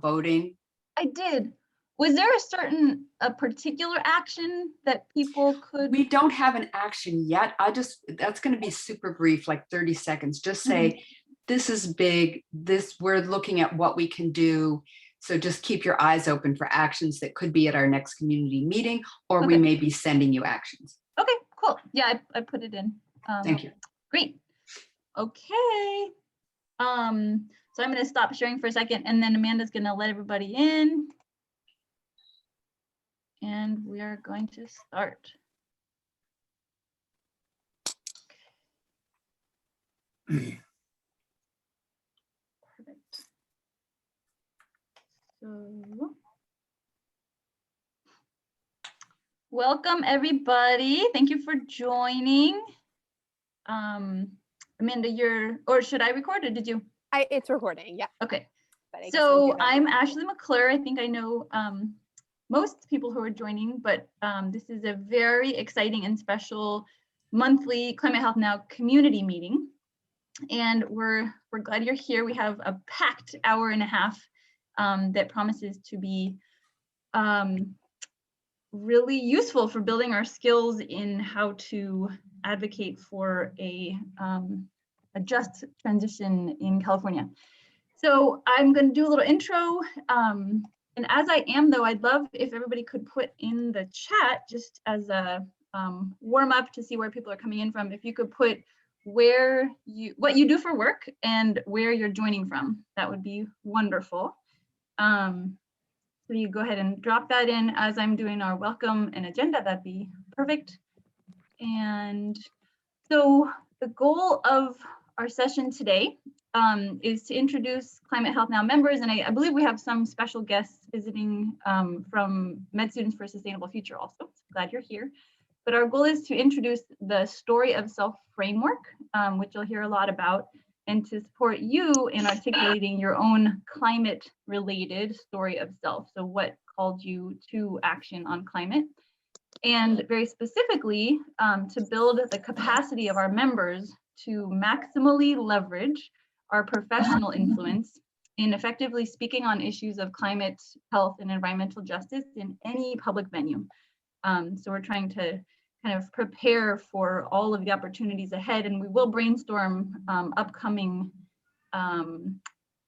voting? I did. Was there a particular action that people could? We don't have an action yet. That's going to be super brief, like 30 seconds. Just say, this is big. We're looking at what we can do. So just keep your eyes open for actions that could be at our next community meeting, or we may be sending you actions. Okay, cool. Yeah, I put it in. Thank you. Great. Okay. So I'm going to stop sharing for a second, and then Amanda's going to let everybody in. And we are going to start. Perfect. So, welcome everybody. Thank you for joining. Amanda, or should I record or did you? It's recording, yeah. Okay. So I'm Ashley McClure. I think I know most people who are joining, but this is a very exciting and special monthly Climate Health Now community meeting. And we're glad you're here. We have a packed hour and a half that promises to be really useful for building our skills in how to advocate for a just transition in California. So I'm going to do a little intro. And as I am, though, I'd love if everybody could put in the chat, just as a warm up to see where people are coming in from, if you could put what you do for work and where you're joining from, that would be wonderful. So you go ahead and drop that in as I'm doing our welcome and agenda, that'd be perfect. And so the goal of our session today is to introduce Climate Health Now members, and I believe we have some special guests visiting from Med Students for a Sustainable Future also. Glad you're here. But our goal is to introduce the Story of Self framework, which you'll hear a lot about, and to support you in articulating your own climate-related story of self. So what called you to action on climate? And very specifically, to build the capacity of our members to maximally leverage our professional influence in effectively speaking on issues of climate, health, and environmental justice in any public venue. So we're trying to kind of prepare for all of the opportunities ahead, and we will brainstorm upcoming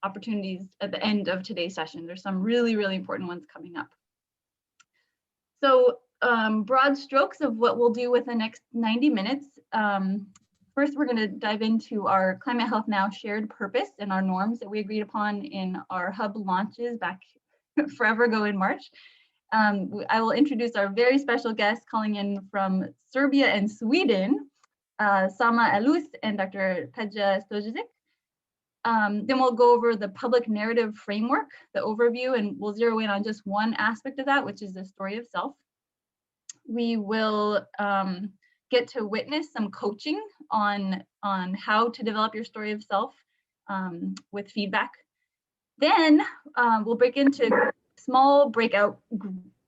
opportunities at the end of today's session. There's some really, really important ones coming up. So broad strokes of what we'll do with the next 90 minutes. First, we're going to dive into our Climate Health Now shared purpose and our norms that we agreed upon in our hub launches back forever ago in March. I will introduce our very special guests calling in from Serbia and Sweden, Sama Alus and Dr. Peja Stojic. Then we'll go over the public narrative framework, the overview, and we'll zero in on just one aspect of that, which is the story of self. We will get to witness some coaching on how to develop your story of self with feedback. Then we'll break into small breakout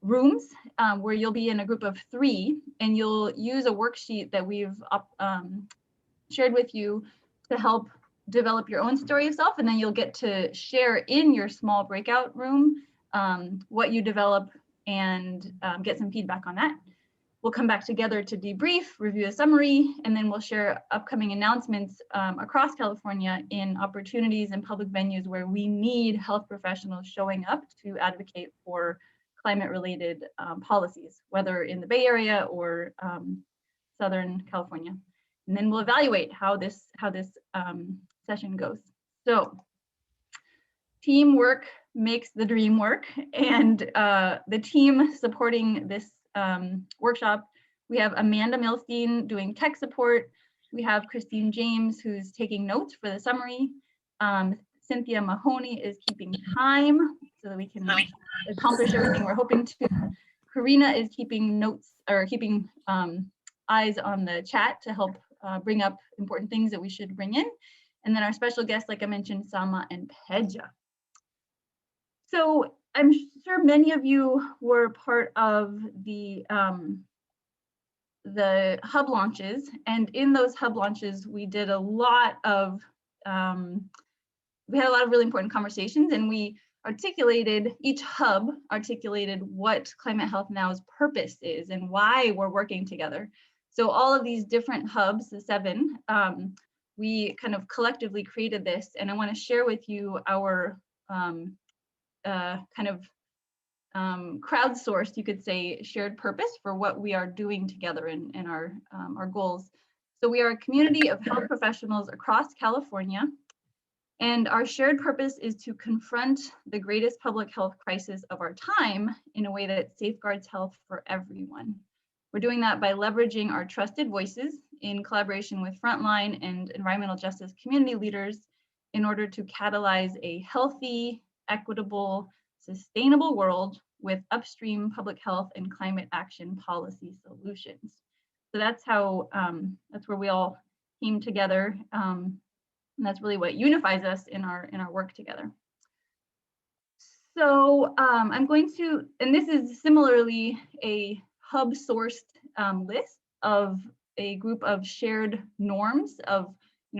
rooms where you'll be in a group of 3 and you'll use a worksheet that we've shared with you to help develop your own story of self, and then you'll get to share in your small breakout room what you develop and get some feedback on that. We'll come back together to debrief, review a summary, and then we'll share upcoming announcements across California in opportunities and public venues where we need health professionals showing up to advocate for climate-related policies, whether in the Bay Area or Southern California. And then we'll evaluate how this session goes. So teamwork makes the dream work, and the team supporting this workshop, we have Amanda Milstein doing tech support. We have Christine James, who's taking notes for the summary. Cynthia Mahoney is keeping time so that we can accomplish everything we're hoping to. Karina is keeping notes or keeping eyes on the chat to help bring up important things that we should bring in. And then our special guests, like I mentioned, Sama and Peja. So I'm sure many of you were part of the hub launches, and in those hub launches, we had a lot of really important conversations, and we each hub articulated what Climate Health Now's purpose is and why we're working together. So all of these different hubs, the 7, we kind of collectively created this, and I want to share with you our crowdsourced, you could say, shared purpose for what we are doing together in our goals. So we are a community of health professionals across California, and our shared purpose is to confront the greatest public health crisis of our time in a way that safeguards health for everyone. We're doing that by leveraging our trusted voices in collaboration with frontline and environmental justice community leaders in order to catalyze a healthy, equitable, sustainable world with upstream public health and climate action policy solutions. So that's how, that's where we all came together. And that's really what unifies us in our work together. So I'm going to, and this is similarly a hub sourced list of a group of shared norms of,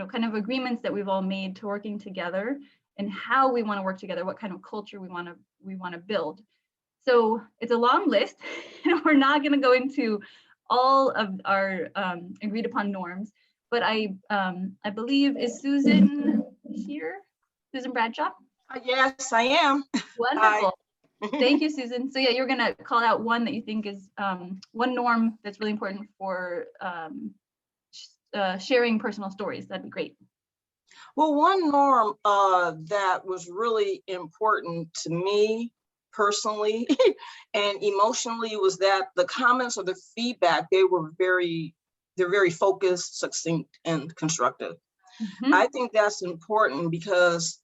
kind of agreements that we've all made to working together and how we want to work together, what kind of culture we want to build. So it's a long list, and we're not going to go into all of our agreed upon norms, but I believe, is Susan here? Susan Bradshaw? Yes, I am. Wonderful. Thank you, Susan. So yeah, you're gonna call out one that you think is one norm that's really important for sharing personal stories. That'd be great. Well, one norm that was really important to me personally and emotionally was that the comments or the feedback, they're very focused, succinct, and constructive. Mm-hmm. I think that's important because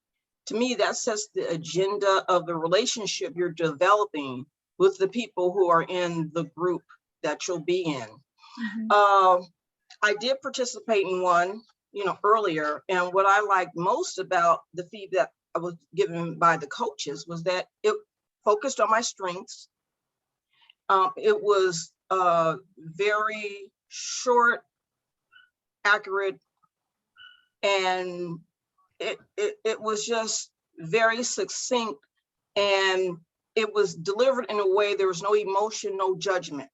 to me, that sets the agenda of the relationship you're developing with the people who are in the group that you'll be in. Mm-hmm. I did participate in one, earlier, and what I liked most about the feedback I was given by the coaches was that it focused on my strengths. It was very short, accurate, and it was just very succinct, and it was delivered in a way there was no emotion, no judgment.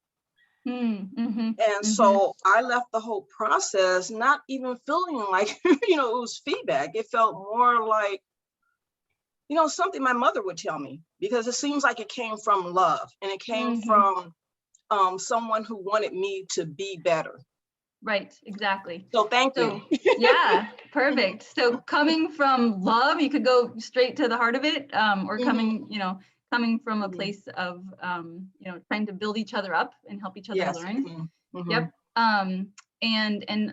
Mm-hmm. And so I left the whole process not even feeling like, it was feedback. It felt more like, something my mother would tell me, because it seems like it came from love, and it came from someone who wanted me to be better. Right, exactly. So thank you. Yeah, perfect. So coming from love, you could go straight to the heart of it, or coming from a place of, trying to build each other up and help each other learn. Yep. And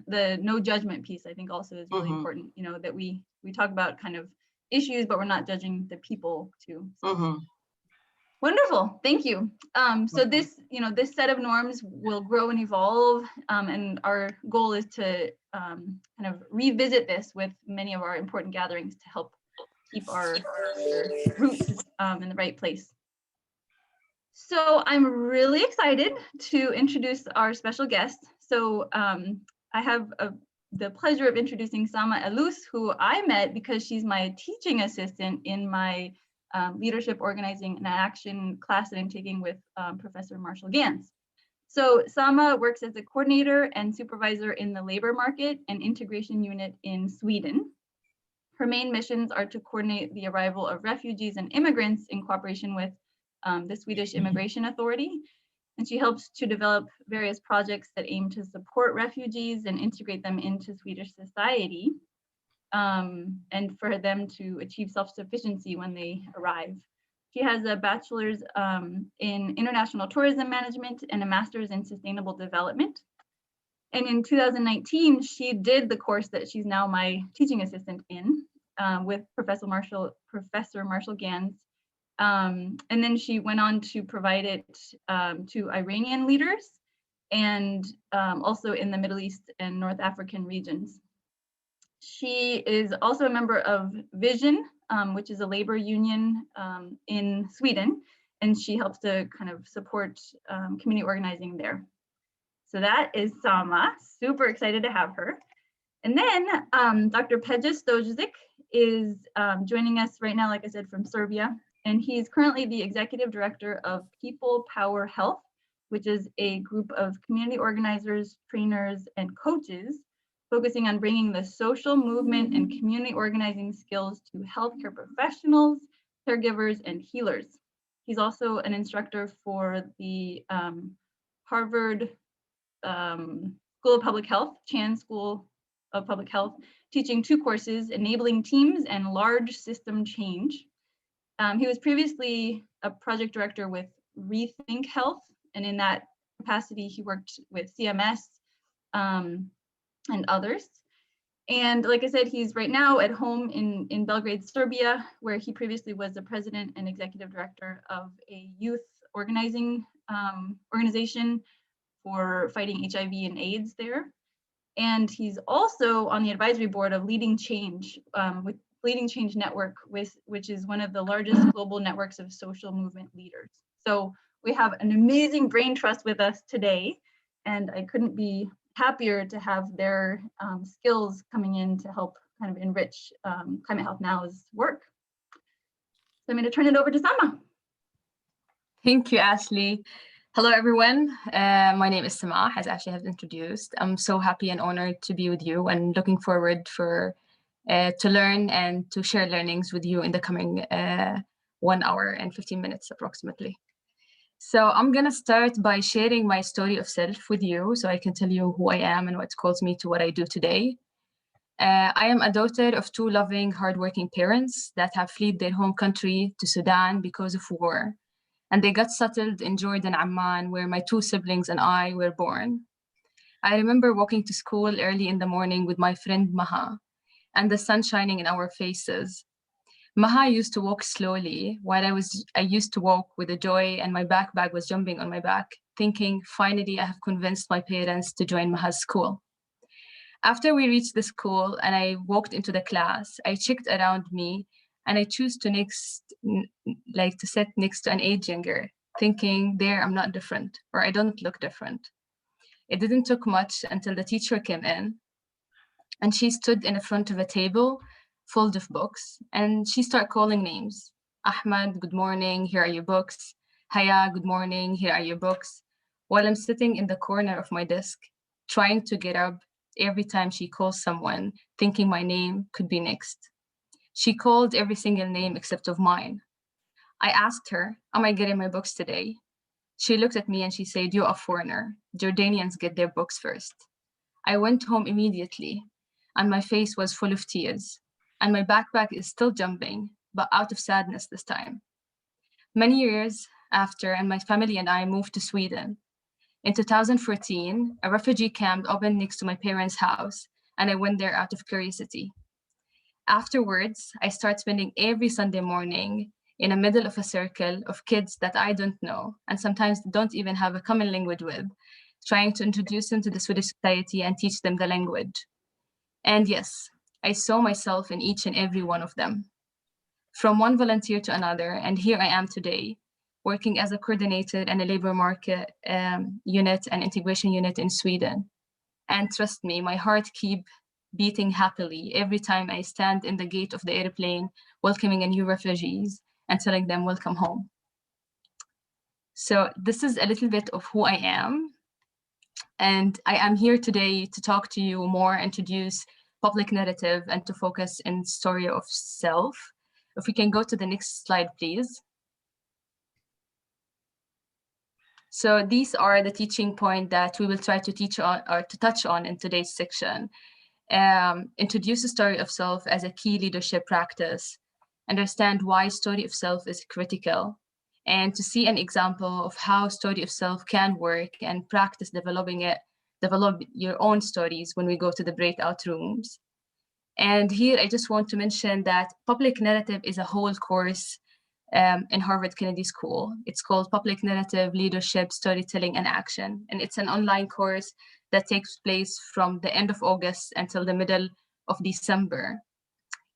the no judgment piece, I think, also is really important, that we talk about kind of issues, but we're not judging the people too. So. Wonderful, thank you. So this, this set of norms will grow and evolve, and our goal is to kind of revisit this with many of our important gatherings to help keep our roots in the right place. So I'm really excited to introduce our special guest. So I have the pleasure of introducing Sama Elus, who I met because she's my teaching assistant in my leadership, organizing, and action class that I'm taking with Professor Marshall Gans. So Sama works as a coordinator and supervisor in the labor market and integration unit in Sweden. Her main missions are to coordinate the arrival of refugees and immigrants in cooperation with the Swedish Immigration Authority. And she helps to develop various projects that aim to support refugees and integrate them into Swedish society, and for them to achieve self-sufficiency when they arrive. She has a bachelor's in international tourism management and a master's in sustainable development. And in 2019, she did the course that she's now my teaching assistant in with Professor Marshall Gans. And then she went on to provide it to Iranian leaders and also in the Middle East and North African regions. She is also a member of Vision, which is a labor union in Sweden, and she helps to kind of support community organizing there. So that is Sama, super excited to have her. And then Dr. Peja Stojic is joining us right now, like I said, from Serbia. And he's currently the executive director of People Power Health, which is a group of community organizers, trainers, and coaches focusing on bringing the social movement and community organizing skills to healthcare professionals, caregivers, and healers. He's also an instructor for the Harvard School of Public Health, CHN School of Public Health, teaching 2 courses, Enabling Teams and Large System Change. He was previously a project director with Rethink Health, and in that capacity, he worked with CMS and others. And like I said, he's right now at home in Belgrade, Serbia, where he previously was the president and executive director of a youth organization for fighting HIV and AIDS there. And he's also on the advisory board of Leading Change, with Leading Change Network, which is one of the largest global networks of social movement leaders. So we have an amazing brain trust with us today, and I couldn't be happier to have their skills coming in to help kind of enrich Climate Health Now's work. So I'm going to turn it over to Sama. Thank you, Ashley. Hello, everyone. My name is Sama, as Ashley has introduced. I'm so happy and honored to be with you and looking forward to learn and to share learnings with you in the coming 1 hour and 15 minutes approximately. So I'm going to start by sharing my story of self with you so I can tell you who I am and what calls me to what I do today. I am a daughter of 2 loving, hardworking parents that have fled their home country to Sudan because of war. And they got settled in Jordan, Amman, where my 2 siblings and I were born. I remember walking to school early in the morning with my friend Maha, and the sun shining in our faces. Maha used to walk slowly, while I used to walk with a joy, and my backpack was jumping on my back, thinking, finally, I have convinced my parents to join Maha's school. After we reached the school and I walked into the class, I checked around me and I chose to sit next to an age younger, thinking, there, I'm not different, or I don't look different. It didn't take much until the teacher came in, and she stood in front of a table full of books, and she started calling names. Ahmad, good morning, here are your books. Haya, good morning, here are your books. While I'm sitting in the corner of my desk, trying to get up every time she calls someone, thinking my name could be next. She called every single name except of mine. I asked her, am I getting my books today? She looked at me and she said, you're a foreigner. Jordanians get their books first. I went home immediately, and my face was full of tears, and my backpack is still jumping, but out of sadness this time. Many years after, and my family and I moved to Sweden. In 2014, a refugee camp opened next to my parents' house, and I went there out of curiosity. Afterwards, I started spending every Sunday morning in the middle of a circle of kids that I don't know, and sometimes don't even have a common language with, trying to introduce them to the Swedish society and teach them the language. And yes, I saw myself in each and every one of them. From one volunteer to another, and here I am today, working as a coordinator in a labor market unit and integration unit in Sweden. And trust me, my heart keeps beating happily every time I stand in the gate of the airplane, welcoming a new refugees and telling them welcome home. So this is a little bit of who I am. And I am here today to talk to you more, introduce public narrative, and to focus in story of self. If we can go to the next slide, please. So these are the teaching points that we will try to teach on or to touch on in today's section. Introduce the story of self as a key leadership practice, understand why story of self is critical, and to see an example of how story of self can work and practice develop your own stories when we go to the breakout rooms. And here I just want to mention that public narrative is a whole course in Harvard Kennedy School. It's called Public Narrative, Leadership, Storytelling, and Action. And it's an online course that takes place from the end of August until the middle of December.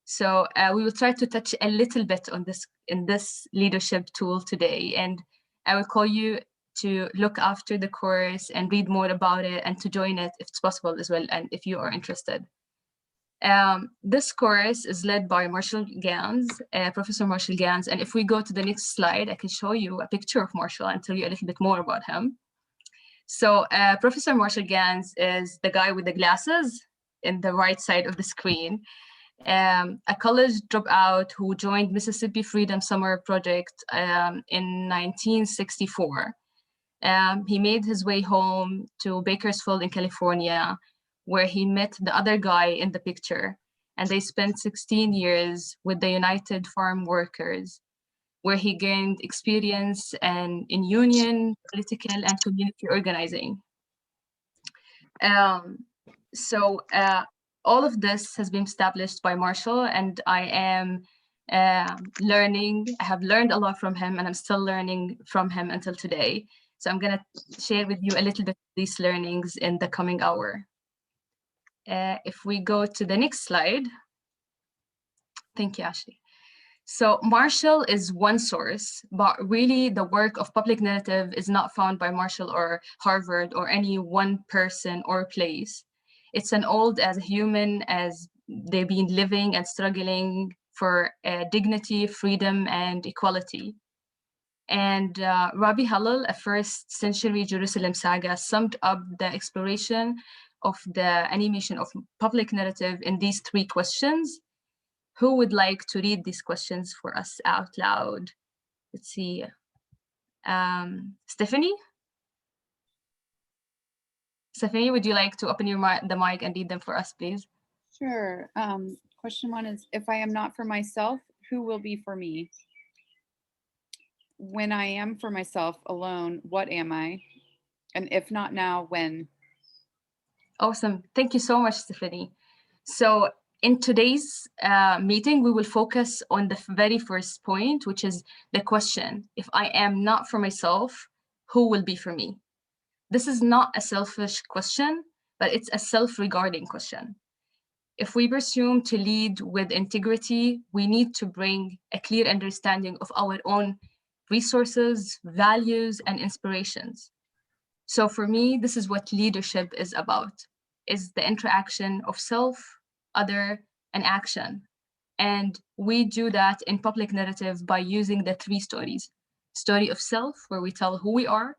So we will try to touch a little bit on this in this leadership tool today. And I will call you to look after the course and read more about it and to join it if it's possible as well, and if you are interested. This course is led by Marshall Gans, Professor Marshall Gans. And if we go to the next slide, I can show you a picture of Marshall and tell you a little bit more about him. So Professor Marshall Gans is the guy with the glasses in the right side of the screen, a college dropout who joined Mississippi Freedom Summer Project in 1964. He made his way home to Bakersfield in California, where he met the other guy in the picture, and they spent 16 years with the United Farm Workers, where he gained experience in union, political, and community organizing. So all of this has been established by Marshall, and I am learning. I have learned a lot from him, and I'm still learning from him until today. So I'm gonna share with you a little bit of these learnings in the coming hour. If we go to the next slide. Thank you, Ashley. So Marshall is one source, but really the work of public narrative is not found by Marshall or Harvard or any one person or place. It's an old as human as they've been living and struggling for dignity, freedom, and equality. And Rabbi Hillel, a first century Jerusalem saga, summed up the exploration of the animation of public narrative in these three questions. Who would like to read these questions for us out loud? Let's see. Stephanie? Stephanie, would you like to open the mic and read them for us, please? Sure. Question one is, if I am not for myself, who will be for me? When I am for myself alone, what am I? And if not now, when? Awesome. Thank you so much, Stephanie. So in today's meeting, we will focus on the very first point, which is the question, if I am not for myself, who will be for me? This is not a selfish question, but it's a self-regarding question. If we presume to lead with integrity, we need to bring a clear understanding of our own resources, values, and inspirations. So for me, this is what leadership is about, is the interaction of self, other, and action. And we do that in public narrative by using the three stories. Story of self, where we tell who we are.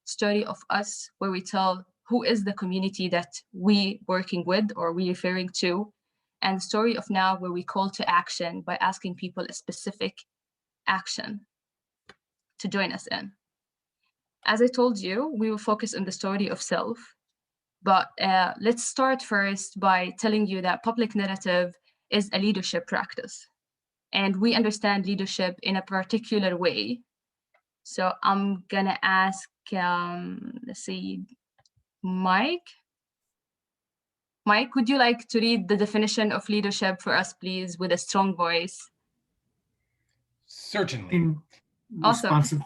Story of us, where we tell who is the community that we working with or we referring to. And story of now, where we call to action by asking people a specific action to join us in. As I told you, we will focus on the story of self, but let's start first by telling you that public narrative is a leadership practice, and we understand leadership in a particular way. So I'm gonna ask, let's see, Mike. Mike, would you like to read the definition of leadership for us, please, with a strong voice? Certainly. Awesome.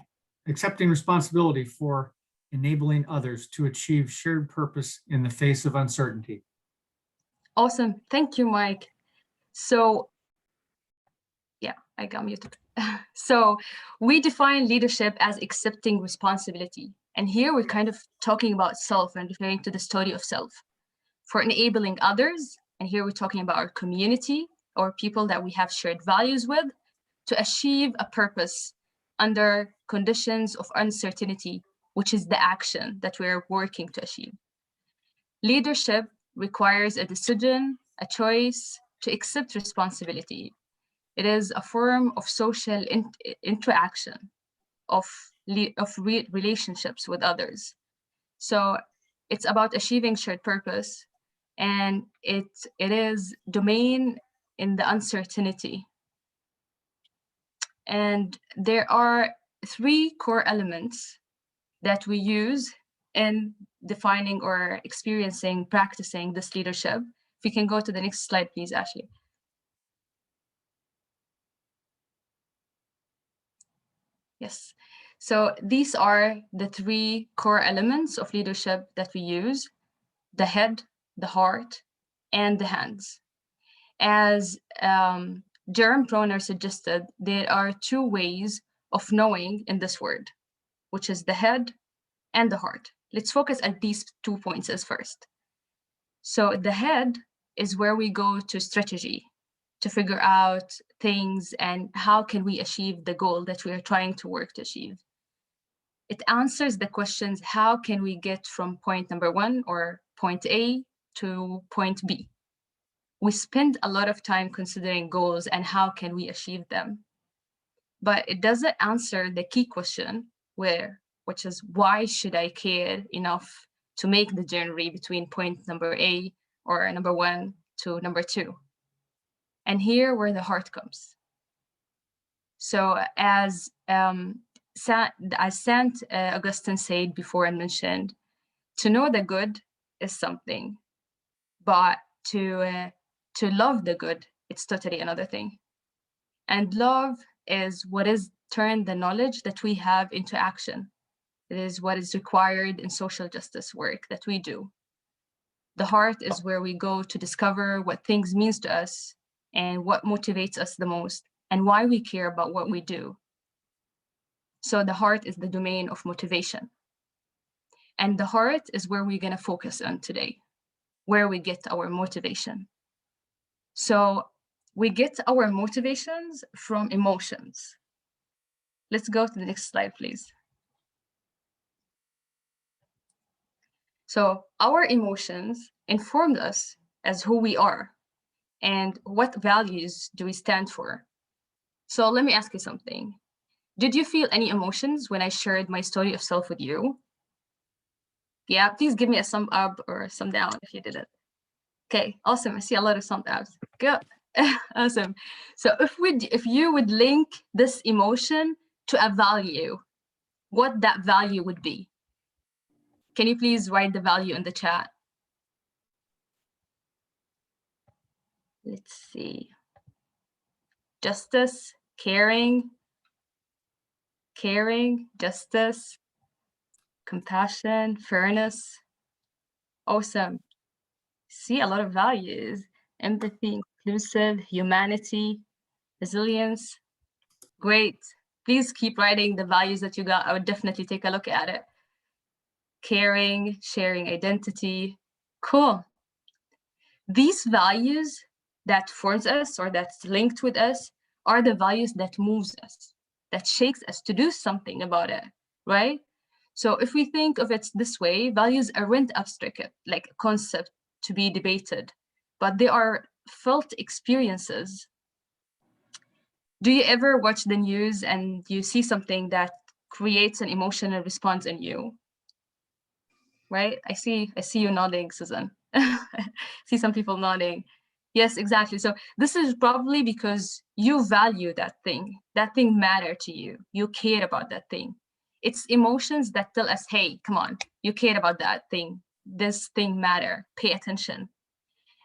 Accepting responsibility for enabling others to achieve shared purpose in the face of uncertainty. Awesome. Thank you, Mike. So, yeah, I got muted. So we define leadership as accepting responsibility. And here we're kind of talking about self and referring to the story of self. For enabling others, and here we're talking about our community or people that we have shared values with, to achieve a purpose under conditions of uncertainty, which is the action that we're working to achieve. Leadership requires a decision, a choice to accept responsibility. It is a form of social interaction, of relationships with others. So it's about achieving shared purpose, and it is domain in the uncertainty. And there are three core elements that we use in defining or experiencing, practicing this leadership. If we can go to the next slide, please, Ashley. Yes. So these are the three core elements of leadership that we use: the head, the heart, and the hands. As Jerome Bronner suggested, there are two ways of knowing in this word, which is the head and the heart. Let's focus at these 2 points as first. So the head is where we go to strategy to figure out things and how can we achieve the goal that we are trying to work to achieve. It answers the questions, how can we get from point number 1 or point A to point B? We spend a lot of time considering goals and how can we achieve them. But it doesn't answer the key question, which is why should I care enough to make the journey between point number A or number 1 to number 2? And here where the heart comes. So as Saint Augustine said before and mentioned, to know the good is something, but to love the good, it's totally another thing. And love is what is turned the knowledge that we have into action. It is what is required in social justice work that we do. The heart is where we go to discover what things means to us and what motivates us the most and why we care about what we do. So the heart is the domain of motivation. And the heart is where we're going to focus on today, where we get our motivation. So we get our motivations from emotions. Let's go to the next slide, please. So our emotions informed us as who we are and what values do we stand for. So let me ask you something. Did you feel any emotions when I shared my story of self with you? Yeah, please give me a thumb up or a thumb down if you did it. Okay, awesome. I see a lot of thumb ups. Good. Awesome. So if you would link this emotion to a value, what that value would be? Can you please write the value in the chat? Let's see. Justice, caring, justice, compassion, fairness. Awesome. See a lot of values: empathy, inclusive, humanity, resilience. Great. Please keep writing the values that you got. I would definitely take a look at it. Caring, sharing identity. Cool. These values that forms us or that's linked with us are the values that moves us, that shakes us to do something about it, right? So if we think of it this way, values aren't abstract, like a concept to be debated, but they are felt experiences. Do you ever watch the news and you see something that creates an emotional response in you? Right? I see you nodding, Susan. See some people nodding. Yes, exactly. So this is probably because you value that thing mattered to you. You care about that thing. It's emotions that tell us, hey, come on, you care about that thing. This thing matter, pay attention.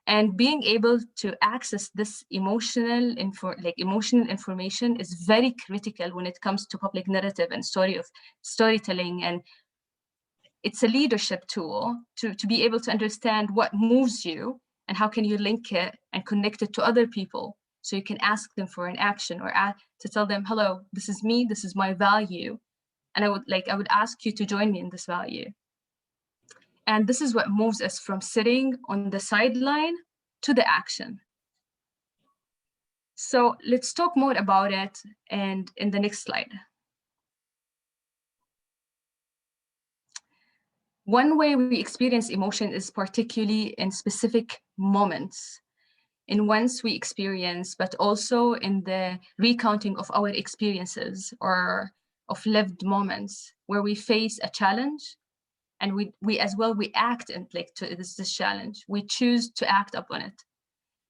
And being able to access this emotional information is very critical when it comes to public narrative and storytelling. And it's a leadership tool to be able to understand what moves you and how can you link it and connect it to other people. So you can ask them for an action or to tell them, hello, this is me, this is my value. And I would ask you to join me in this value. And this is what moves us from sitting on the sideline to the action. So let's talk more about it and in the next slide. One way we experience emotion is particularly in specific moments, in ones we experience, but also in the recounting of our experiences or of lived moments where we face a challenge and we act to this challenge. We choose to act upon it.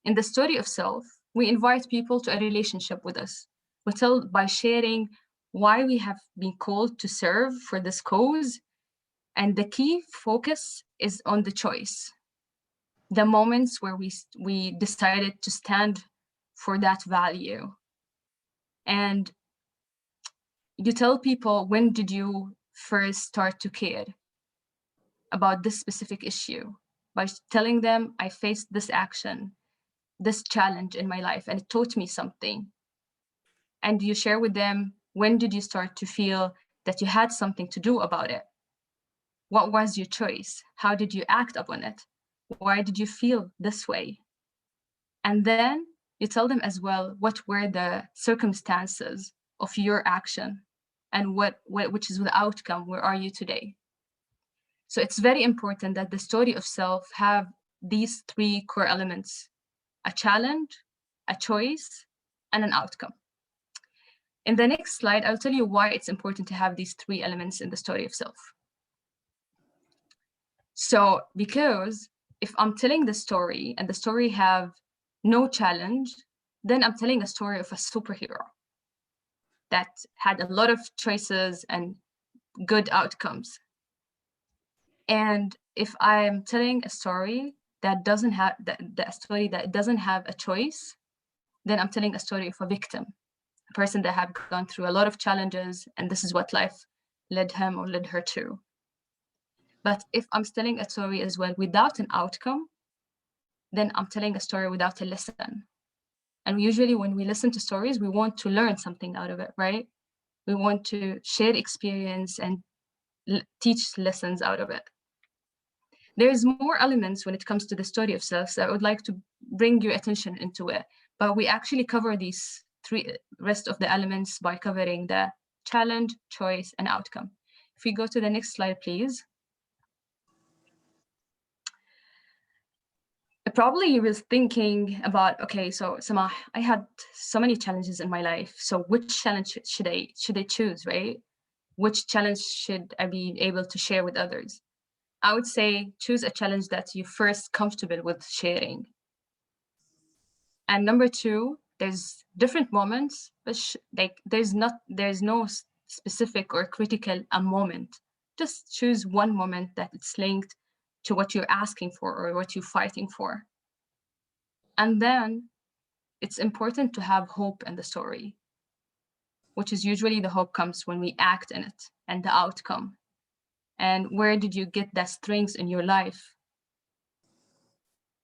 In the story of self, we invite people to a relationship with us. We tell by sharing why we have been called to serve for this cause. And the key focus is on the choice. The moments where we decided to stand for that value. And you tell people, when did you first start to care about this specific issue? By telling them, I faced this action, this challenge in my life, and it taught me something. And you share with them, when did you start to feel that you had something to do about it? What was your choice? How did you act upon it? Why did you feel this way? And then you tell them as well what were the circumstances of your action and which is the outcome. Where are you today? So it's very important that the story of self have these three core elements: a challenge, a choice, and an outcome. In the next slide, I'll tell you why it's important to have these three elements in the story of self. So because if I'm telling the story and the story have no challenge, then I'm telling a story of a superhero that had a lot of choices and good outcomes. And if I'm telling a story that doesn't have a choice, then I'm telling a story of a victim, a person that have gone through a lot of challenges, and this is what life led him or led her to. But if I'm telling a story as well without an outcome, then I'm telling a story without a lesson. And usually when we listen to stories, we want to learn something out of it, right? We want to share experience and teach lessons out of it. There's more elements when it comes to the story of self, so I would like to bring your attention into it. But we actually cover these three rest of the elements by covering the challenge, choice, and outcome. If we go to the next slide, please. Probably you was thinking about, okay, so Samah, I had so many challenges in my life. So which challenge should I choose, right? Which challenge should I be able to share with others? I would say choose a challenge that you're first comfortable with sharing. And number two, there's different moments, but there's no specific or critical a moment. Just choose one moment that it's linked to what you're asking for or what you're fighting for. And then it's important to have hope in the story, which is usually the hope comes when we act in it and the outcome. And where did you get that strength in your life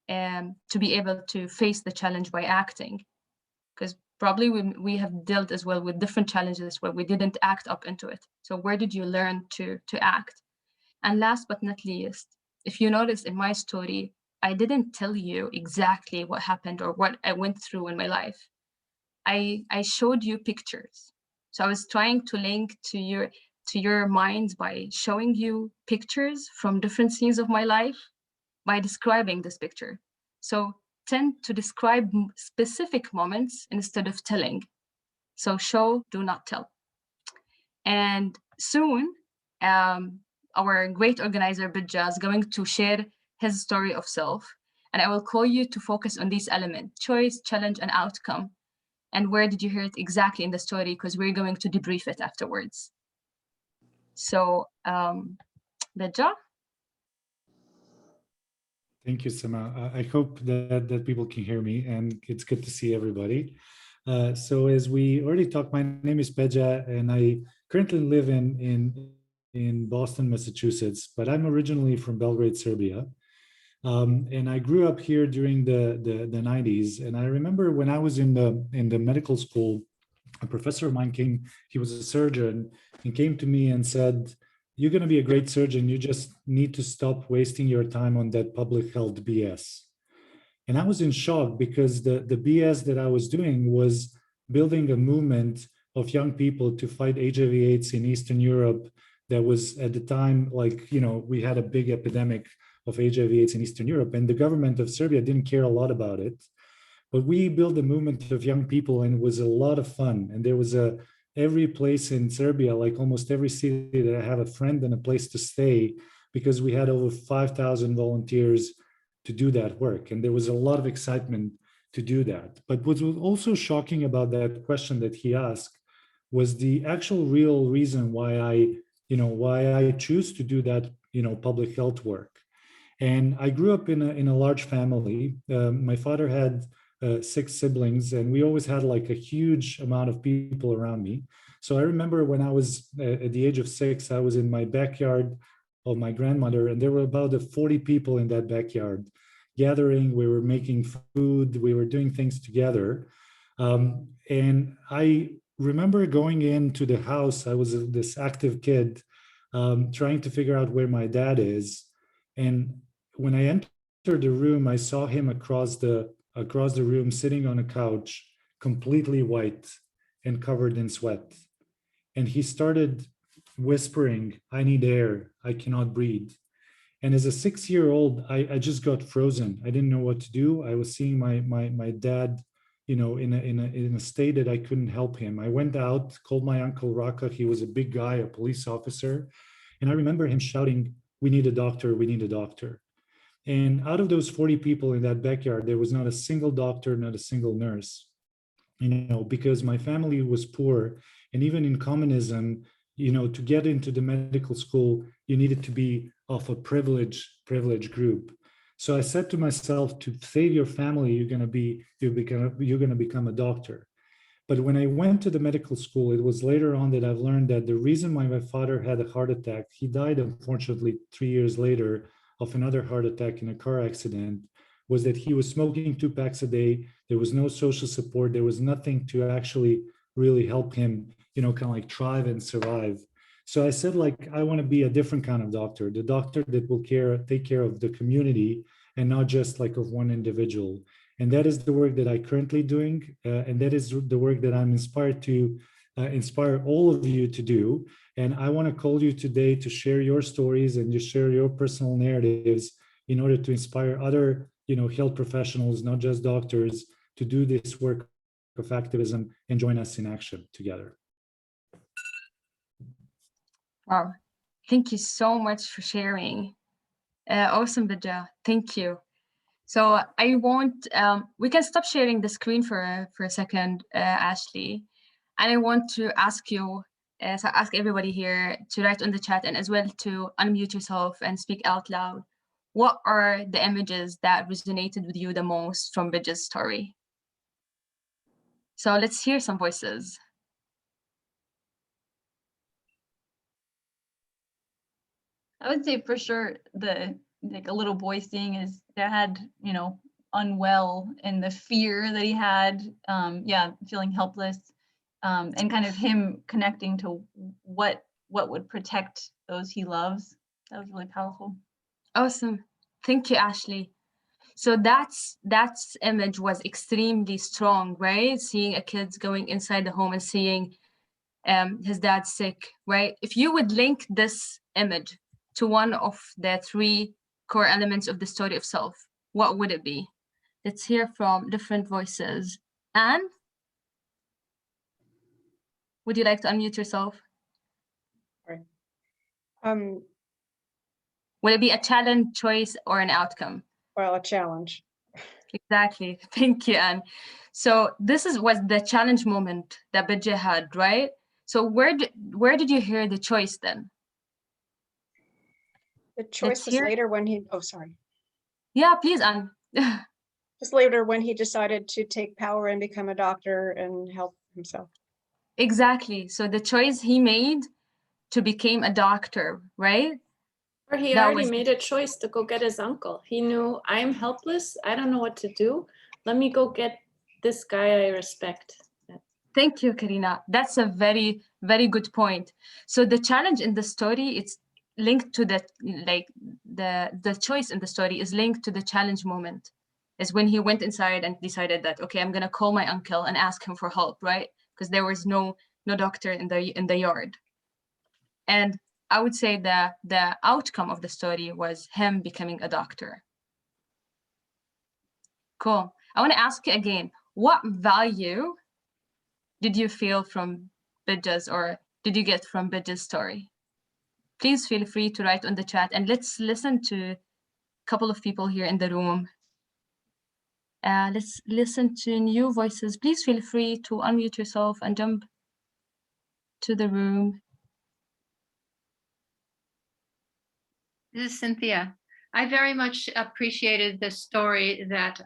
to be able to face the challenge by acting? Because probably we have dealt as well with different challenges where we didn't act up into it. So where did you learn to act? And last but not least, if you notice in my story, I didn't tell you exactly what happened or what I went through in my life. I showed you pictures. So I was trying to link to your mind by showing you pictures from different scenes of my life by describing this picture. So tend to describe specific moments instead of telling. So show, do not tell. And soon, our great organizer, Bidja, is going to share his story of self. And I will call you to focus on these elements: choice, challenge, and outcome. And where did you hear it exactly in the story? Because we're going to debrief it afterwards. So, Bidja? Thank you, Sama. I hope that people can hear me, and it's good to see everybody. So as we already talked, my name is Beja, and I currently live in Boston, Massachusetts, but I'm originally from Belgrade, Serbia. And I grew up here during the 90s. And I remember when I was in the medical school, a professor of mine came, he was a surgeon, and came to me and said, "You're going to be a great surgeon. You just need to stop wasting your time on that public health BS." And I was in shock because the BS that I was doing was building a movement of young people to fight HIV/AIDS in Eastern Europe. That was at the time, like, we had a big epidemic of HIV/AIDS in Eastern Europe, and the government of Serbia didn't care a lot about it. But we built a movement of young people, and it was a lot of fun. And there was every place in Serbia, like almost every city, that I have a friend and a place to stay, because we had over 5,000 volunteers to do that work. And there was a lot of excitement to do that. But what was also shocking about that question that he asked was the actual real reason why I choose to do that, public health work. And I grew up in a large family. My father had 6 siblings, and we always had like a huge amount of people around me. So I remember when I was at the age of 6, I was in my backyard of my grandmother, and there were about 40 people in that backyard gathering. We were making food, we were doing things together. And I remember going into the house. I was this active kid, trying to figure out where my dad is. And when I entered the room, I saw him across the across the room, sitting on a couch, completely white and covered in sweat. And he started whispering, "I need air, I cannot breathe." And as a 6-year-old, I just got frozen. I didn't know what to do. I was seeing my dad, in a state that I couldn't help him. I went out, called my uncle Raka. He was a big guy, a police officer. And I remember him shouting, "We need a doctor, we need a doctor." And out of those 40 people in that backyard, there was not a single doctor, not a single nurse, because my family was poor. And even in communism, to get into the medical school, you needed to be of a privileged group. So I said to myself, to save your family, you're going to become a doctor. But when I went to the medical school, it was later on that I've learned that the reason why my father had a heart attack, he died unfortunately 3 years later of another heart attack in a car accident, was that he was smoking 2 packs a day. There was no social support. There was nothing to actually really help him, kind of like thrive and survive. So I said, I want to be a different kind of doctor, the doctor that will take care of the community and not just of one individual. And that is the work that I'm currently doing. And that is the work that I'm inspired to inspire all of you to do. And I want to call you today to share your stories and just share your personal narratives in order to inspire other, health professionals, not just doctors, to do this work of activism and join us in action together. Wow, thank you so much for sharing. Awesome, Bija. Thank you. So I want, we can stop sharing the screen for a second, Ashley. And I want to ask you, so ask everybody here to write on the chat and as well to unmute yourself and speak out loud. What are the images that resonated with you the most from Bija's story? So let's hear some voices. I would say for sure a little boy seeing his dad, unwell, and the fear that he had, feeling helpless, and kind of him connecting to what would protect those he loves. That was really powerful. Awesome. Thank you, Ashley. So that image was extremely strong, right? Seeing a kid going inside the home and seeing his dad sick, right? If you would link this image to one of the 3 core elements of the story of self, what would it be? Let's hear from different voices. Anne, would you like to unmute yourself? Right. Will it be a challenge, choice, or an outcome? Well, a challenge. Exactly. Thank you, Anne. So this was the challenge moment that Bija had, right? So where did you hear the choice then? The choice was later when he, sorry. Yeah, please, Anne. Just later when he decided to take power and become a doctor and help himself. Exactly. So the choice he made to become a doctor, right? Or he already made a choice to go get his uncle. He knew, I'm helpless. I don't know what to do. Let me go get this guy I respect. Thank you, Karina. That's a very, very good point. So the challenge in the story, it's linked to the choice in the story is linked to the challenge moment. Is when he went inside and decided that, okay, I'm gonna call my uncle and ask him for help, right? Because there was no doctor in the yard. And I would say that the outcome of the story was him becoming a doctor. Cool. I want to ask you again, what value did you feel from Bija's, or did you get from Bija's story? Please feel free to write on the chat, and let's listen to a couple of people here in the room. Let's listen to new voices. Please feel free to unmute yourself and jump to the room. This is Cynthia. I very much appreciated the story that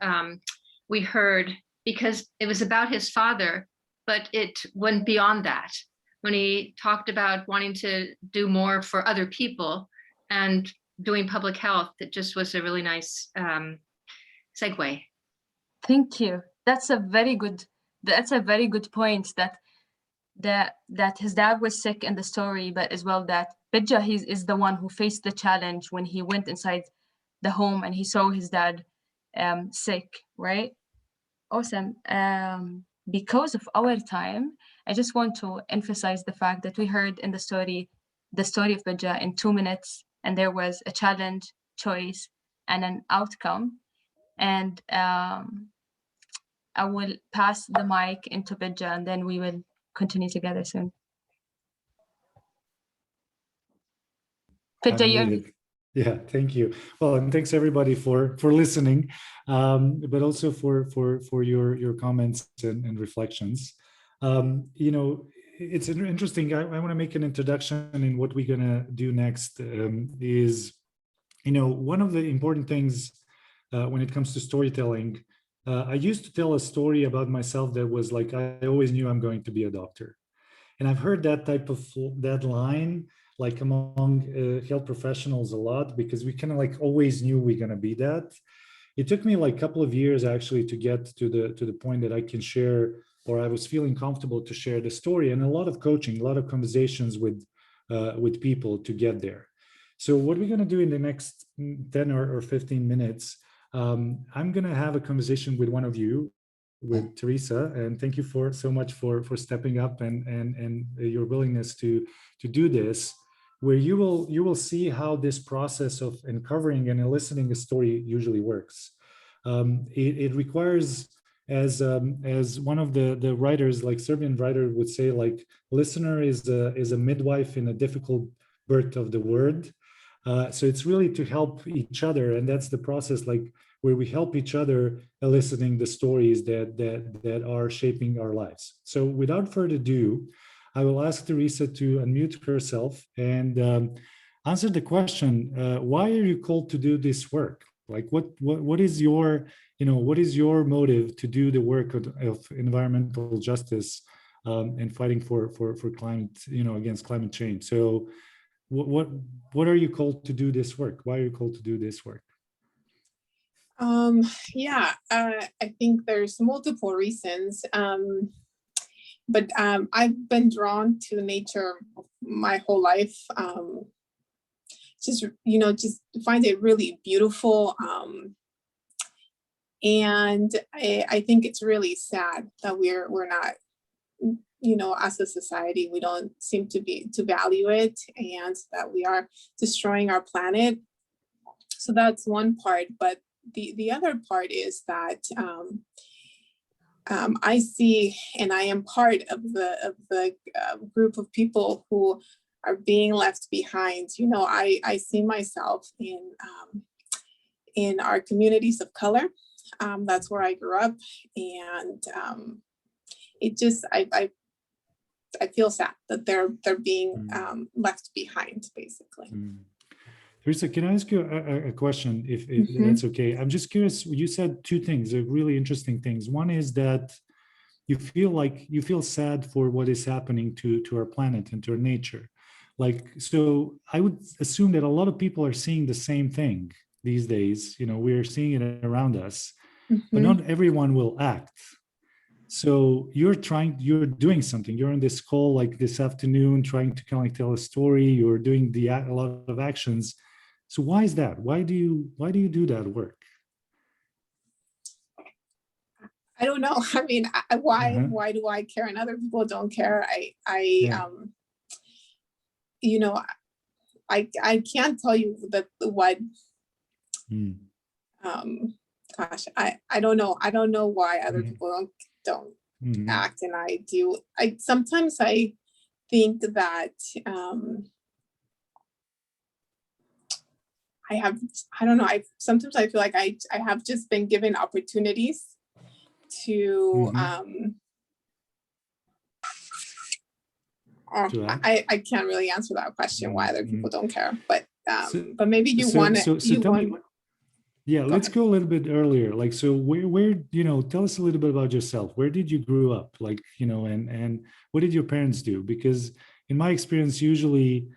we heard, because it was about his father, but it went beyond that. When he talked about wanting to do more for other people and doing public health, it just was a really nice segue. Thank you. That's a very good point, that his dad was sick in the story, but as well that Bija is the one who faced the challenge when he went inside the home and he saw his dad sick, right? Awesome. Because of our time, I just want to emphasize the fact that we heard in the story of Baja in 2 minutes, and there was a challenge, choice, and an outcome. And I will pass the mic into Baja, and then we will continue together soon. Baja, you're Unmuted. Yeah, thank you. Well, and thanks everybody for listening, but also for your comments and reflections. You know, it's interesting. I want to make an introduction in what we're gonna do next. Is, you know, one of the important things when it comes to storytelling. I used to tell a story about myself that was like, I always knew I'm going to be a doctor, and I've heard that type of that line like among health professionals a lot, because we kind of like always knew we're going to be that. It took me like a couple of years actually to get to the point that I can share, or I was feeling comfortable to share the story, and a lot of coaching, a lot of conversations with people to get there. So what we're going to do in the next 10 or 15 minutes, I'm going to have a conversation with one of you, with Teresa, and thank you so much for stepping up and your willingness to do this, where you will see how this process of uncovering and eliciting a story usually works. It requires, as one of the writers, like Serbian writer would say, like, listener is a midwife in a difficult birth of the word. So it's really to help each other, and that's the process, like where we help each other eliciting the stories that are shaping our lives. So without further ado, I will ask Teresa to unmute herself and answer the question: why are you called to do this work? Like, what is your, you know, what is your motive to do the work of environmental justice and fighting for climate, you know, against climate change? So, what are you called to do this work? Why are you called to do this work? Yeah, I think there's multiple reasons. But I've been drawn to nature my whole life. Just, you know, just find it really beautiful. And I think it's really sad that we're not, you know, as a society, we don't seem to value it, and that we are destroying our planet. So that's one part. But the other part is that I see, and I am part of the group of people who are being left behind. You know, I see myself in our communities of color. That's where I grew up, and it just I feel sad that they're being left behind, basically. Teresa, can I ask you a question, if that's okay? I'm just curious. You said two things, really interesting things. One is that you feel sad for what is happening to our planet and to our nature. Like, so I would assume that a lot of people are seeing the same thing these days. You know, we're seeing it around us, but not everyone will act. So you're doing something. You're on this call like this afternoon, trying to kind of tell a story. You're doing a lot of actions. So why is that? Why do you do that work? I don't know. I mean, why do I care and other people don't care? You know, I can't tell you what. Gosh, I don't know. I don't know why other people don't act, and I do. Sometimes I think that I don't know. Sometimes I feel like I have just been given opportunities to I can't really answer that question, why other people don't care, but maybe you want to. Yeah, let's go a little bit earlier. Like, so where, you know, tell us a little bit about yourself. Where did you grow up? Like, you know, and what did your parents do? Because in my experience, usually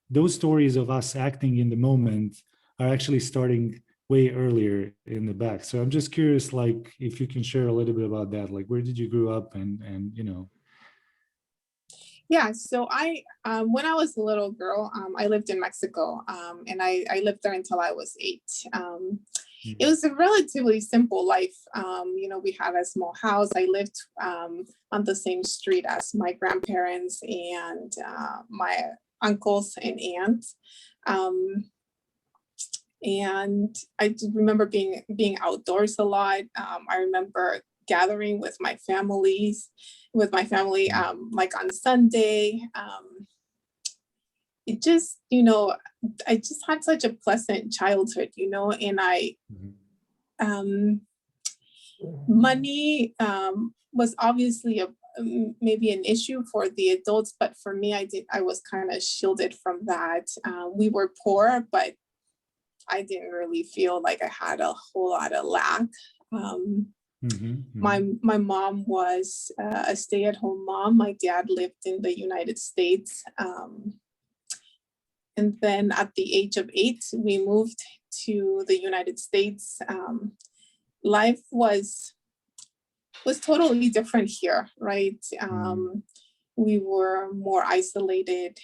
those stories of us acting in the moment are actually starting way earlier in the back. So I'm just curious, like, if you can share a little bit about that, like, where did you grow up and you know? Yeah, so I, when I was a little girl, I lived in Mexico, and I lived there until I was 8. it was a relatively simple life. You know, we had a small house. I lived on the same street as my grandparents and my uncles and aunts. And I just remember being outdoors a lot. I remember gathering with my family, like on Sunday. It just, you know, I just had such a pleasant childhood, you know, and money was obviously maybe an issue for the adults, but for me, I was kind of shielded from that. We were poor, but I didn't really feel like I had a whole lot of lack. My mom was a stay-at-home mom. My dad lived in the United States. And then at the age of 8, we moved to the United States. Life was totally different here, right? We were more isolated,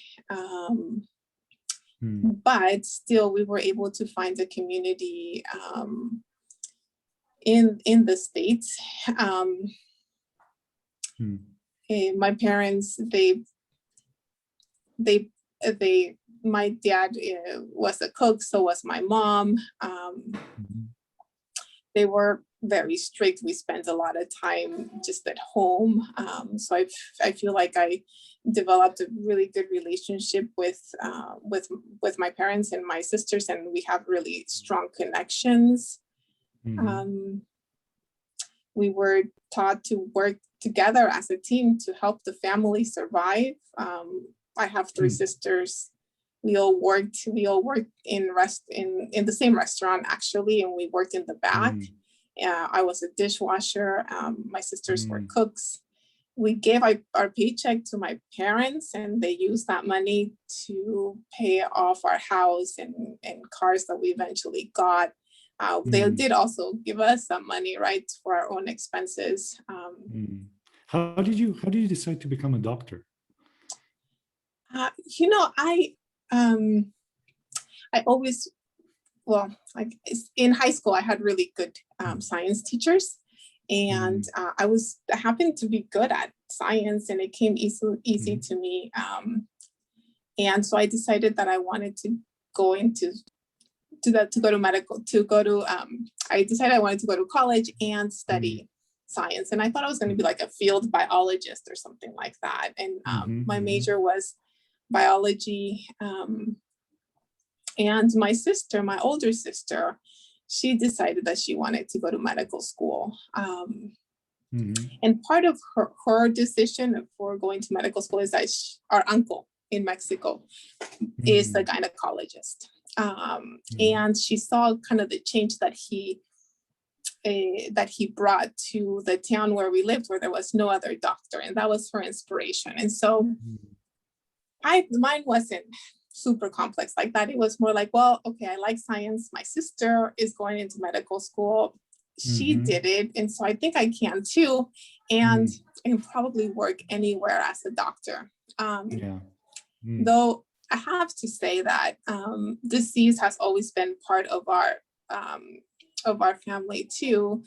but still we were able to find a community in the States. My parents, my dad was a cook, so was my mom. They were very strict. We spent a lot of time just at home. So I feel like I developed a really good relationship with my parents and my sisters, and we have really strong connections. We were taught to work together as a team to help the family survive. I have 3 sisters. We all worked in the same restaurant actually, and we worked in the back. I was a dishwasher. My sisters were cooks. We gave our paycheck to my parents, and they used that money to pay off our house and cars that we eventually got. They did also give us some money, right, for our own expenses. How did you decide to become a doctor? You know, I always, well, like in high school, I had really good science teachers, and I happened to be good at science, and it came easy to me. And so I decided that I wanted to go I decided I wanted to go to college and study science. And I thought I was going to be like a field biologist or something like that. And my major was biology. And my sister, my older sister, she decided that she wanted to go to medical school. And part of her decision for going to medical school is that our uncle in Mexico is a gynecologist. And she saw kind of the change that he brought to the town where we lived, where there was no other doctor, and that was her inspiration. And so mine wasn't super complex like that. It was more like, well, okay, I like science. My sister is going into medical school. She did it, and so I think I can too, and I can probably work anywhere as a doctor. Though I have to say that disease has always been part of our family too.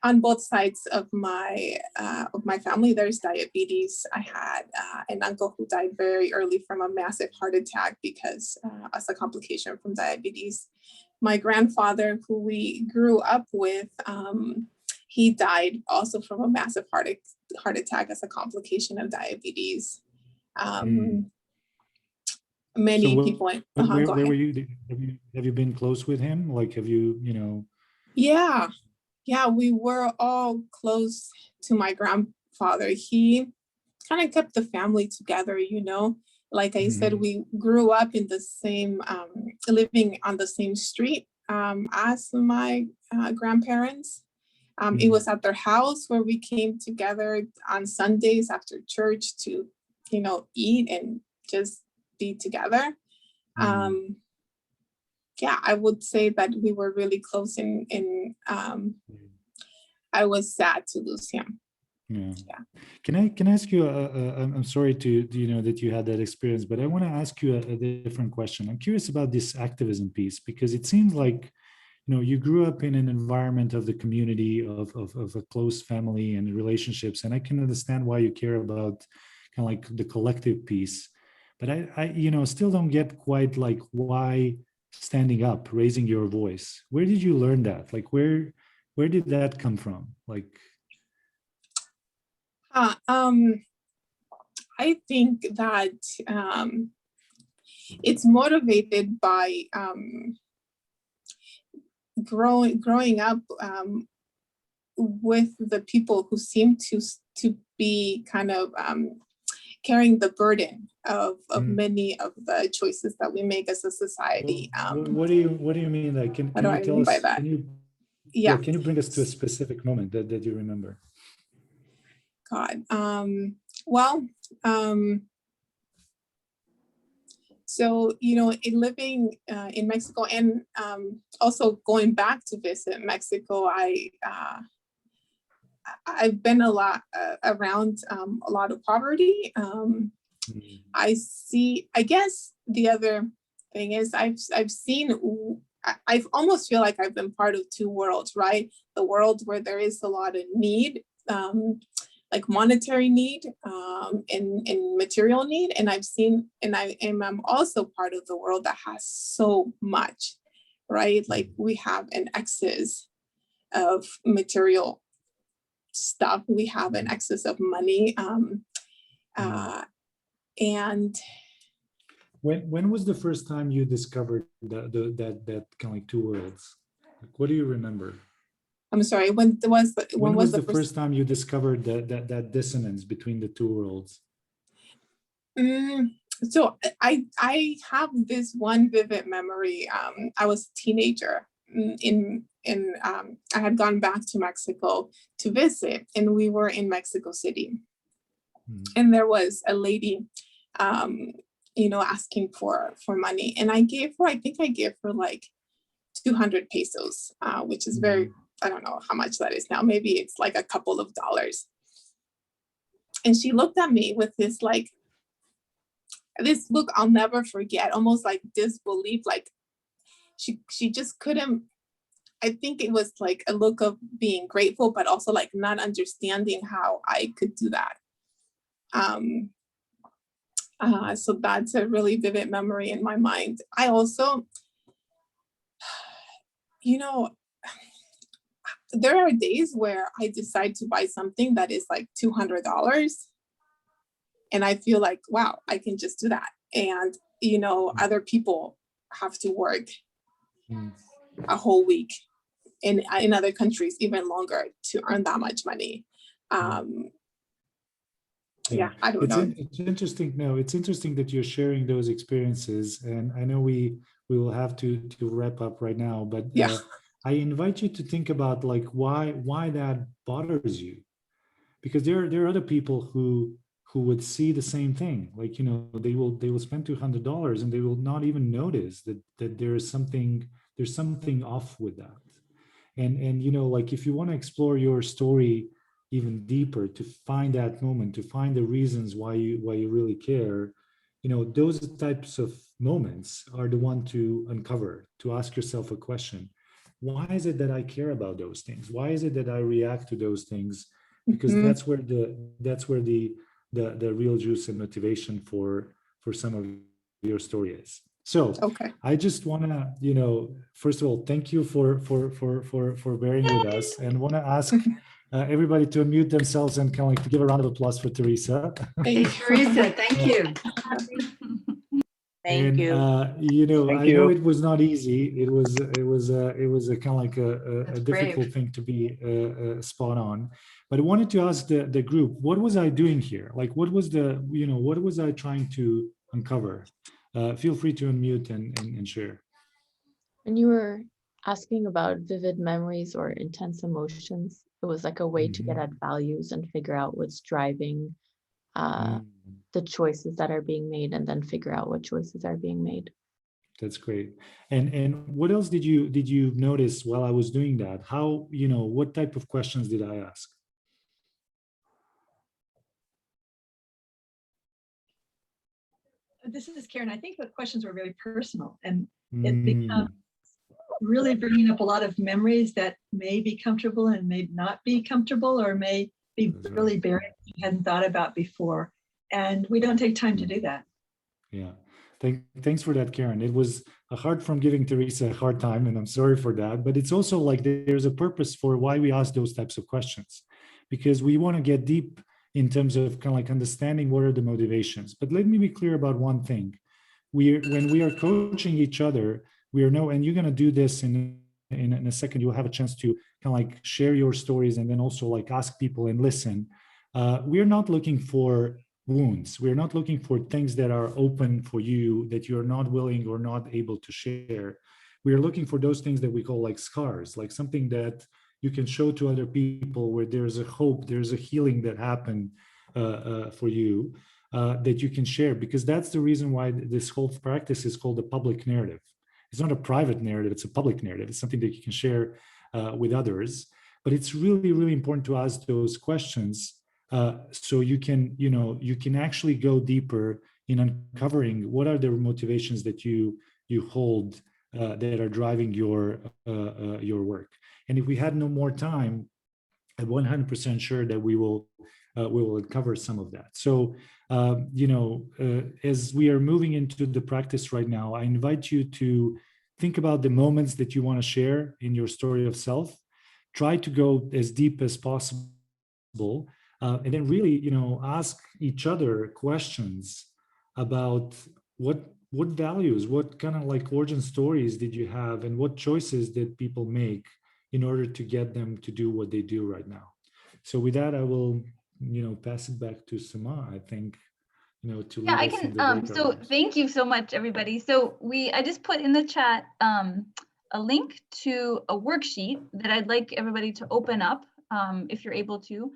On both sides of my family, there's diabetes. I had an uncle who died very early from a massive heart attack because as a complication from diabetes. My grandfather, who we grew up with, he died also from a massive heart attack as a complication of diabetes. Many people. Where were you? Have you been close with him? Like, have you, you know? Yeah, we were all close to my grandfather. He kind of kept the family together, you know. Like I said, we grew up in the same, living on the same street as my grandparents. It was at their house where we came together on Sundays after church to, you know, eat and just be together. Yeah, I would say that we were really close, and I was sad to lose him. Yeah. Can I ask you? I'm sorry to you know that you had that experience, but I want to ask you a different question. I'm curious about this activism piece, because it seems like you grew up in an environment of the community of a close family and relationships, and I can understand why you care about kind of like the collective piece. But I still don't get quite like why standing up, raising your voice. Where did you learn that? Like where did that come from? Like, I think that it's motivated by growing up with the people who seem to be kind of carrying the burden of many of the choices that we make as a society. what do you mean? Like, can what do you I tell mean us? by that? Yeah. Can you bring us to a specific moment that you remember? God. Well, so, in living in Mexico and also going back to visit Mexico, I've been a lot around a lot of poverty. I guess the other thing is I've seen, I almost feel like I've been part of two worlds, right? The world where there is a lot of need, like monetary need and material need. And I've seen, and I'm also part of the world that has so much, right? Like we have an excess of material stuff. We have an excess of money. And when was the first time you discovered that kind of like two worlds? Like, what do you remember? I'm sorry, when was the first time you discovered that dissonance between the two worlds? So I have this one vivid memory. I was a teenager I had gone back to Mexico to visit, and we were in Mexico City. And there was a lady, asking for money. And I think I gave her like 200 pesos, which is very, I don't know how much that is now. Maybe it's like a couple of dollars. And she looked at me with this look I'll never forget, almost like disbelief. Like she just couldn't, I think it was like a look of being grateful, but also like not understanding how I could do that. So that's a really vivid memory in my mind. I also, there are days where I decide to buy something that is like $200 and I feel like, wow, I can just do that. And, other people have to work a whole week in other countries, even longer, to earn that much money. Yeah, I don't know. It's interesting. No, it's interesting that you're sharing those experiences. And I know we will have to wrap up right now, but I invite you to think about like why that bothers you, because there are other people who would see the same thing. Like, they will spend $200 and they will not even notice that there's something off with that. And like if you want to explore your story even deeper, to find that moment, to find the reasons why you really care, those types of moments are the one to uncover, to ask yourself a question. Why is it that I care about those things? Why is it that I react to those things? Because that's where the real juice and motivation for some of your story is. So I just want to, first of all, thank you for bearing with us, and want to ask everybody to unmute themselves and kind of like to give a round of applause for Teresa. Hey, Teresa, thank you. Thank you. I know it was not easy. It was a kind of like a difficult thing to be spot on. But I wanted to ask the group, what was I doing here? Like, what was what was I trying to uncover? Feel free to unmute and share. When you were asking about vivid memories or intense emotions, it was like a way to get at values and figure out what's driving the choices that are being made, and then figure out what choices are being made. That's great. And what else did you notice while I was doing that? How, what type of questions did I ask? This is Karen. I think the questions were very personal, and it becomes really bringing up a lot of memories that may be comfortable and may not be comfortable, or may be really buried you hadn't thought about before. And we don't take time to do that. Yeah. Thanks for that, Karen. It was hard from giving Teresa a hard time, and I'm sorry for that. But it's also like there's a purpose for why we ask those types of questions, because we want to get deep in terms of kind of like understanding what are the motivations. But let me be clear about one thing. When we are coaching each other, we are and you're going to do this in a second. You'll have a chance to kind of like share your stories and then also like ask people and listen. We're not looking for wounds. We're not looking for things that are open for you that you're not willing or not able to share. We are looking for those things that we call like scars, like something that you can show to other people where there's a hope, there's a healing that happened for you that you can share, because that's the reason why this whole practice is called a public narrative. It's not a private narrative, it's a public narrative. It's something that you can share with others. But it's really, really important to ask those questions so you can actually go deeper in uncovering what are the motivations that you hold that are driving your work. And if we had no more time, I'm 100% sure that we will cover some of that. So as we are moving into the practice right now, I invite you to think about the moments that you want to share in your story of self. Try to go as deep as possible. And then really, ask each other questions about what values, what kind of like origin stories did you have, and what choices did people make in order to get them to do what they do right now. So with that, I will, pass it back to Sama, I think, to lead us in the breakout so rooms. thank you so much, everybody. So I just put in the chat a link to a worksheet that I'd like everybody to open up if you're able to.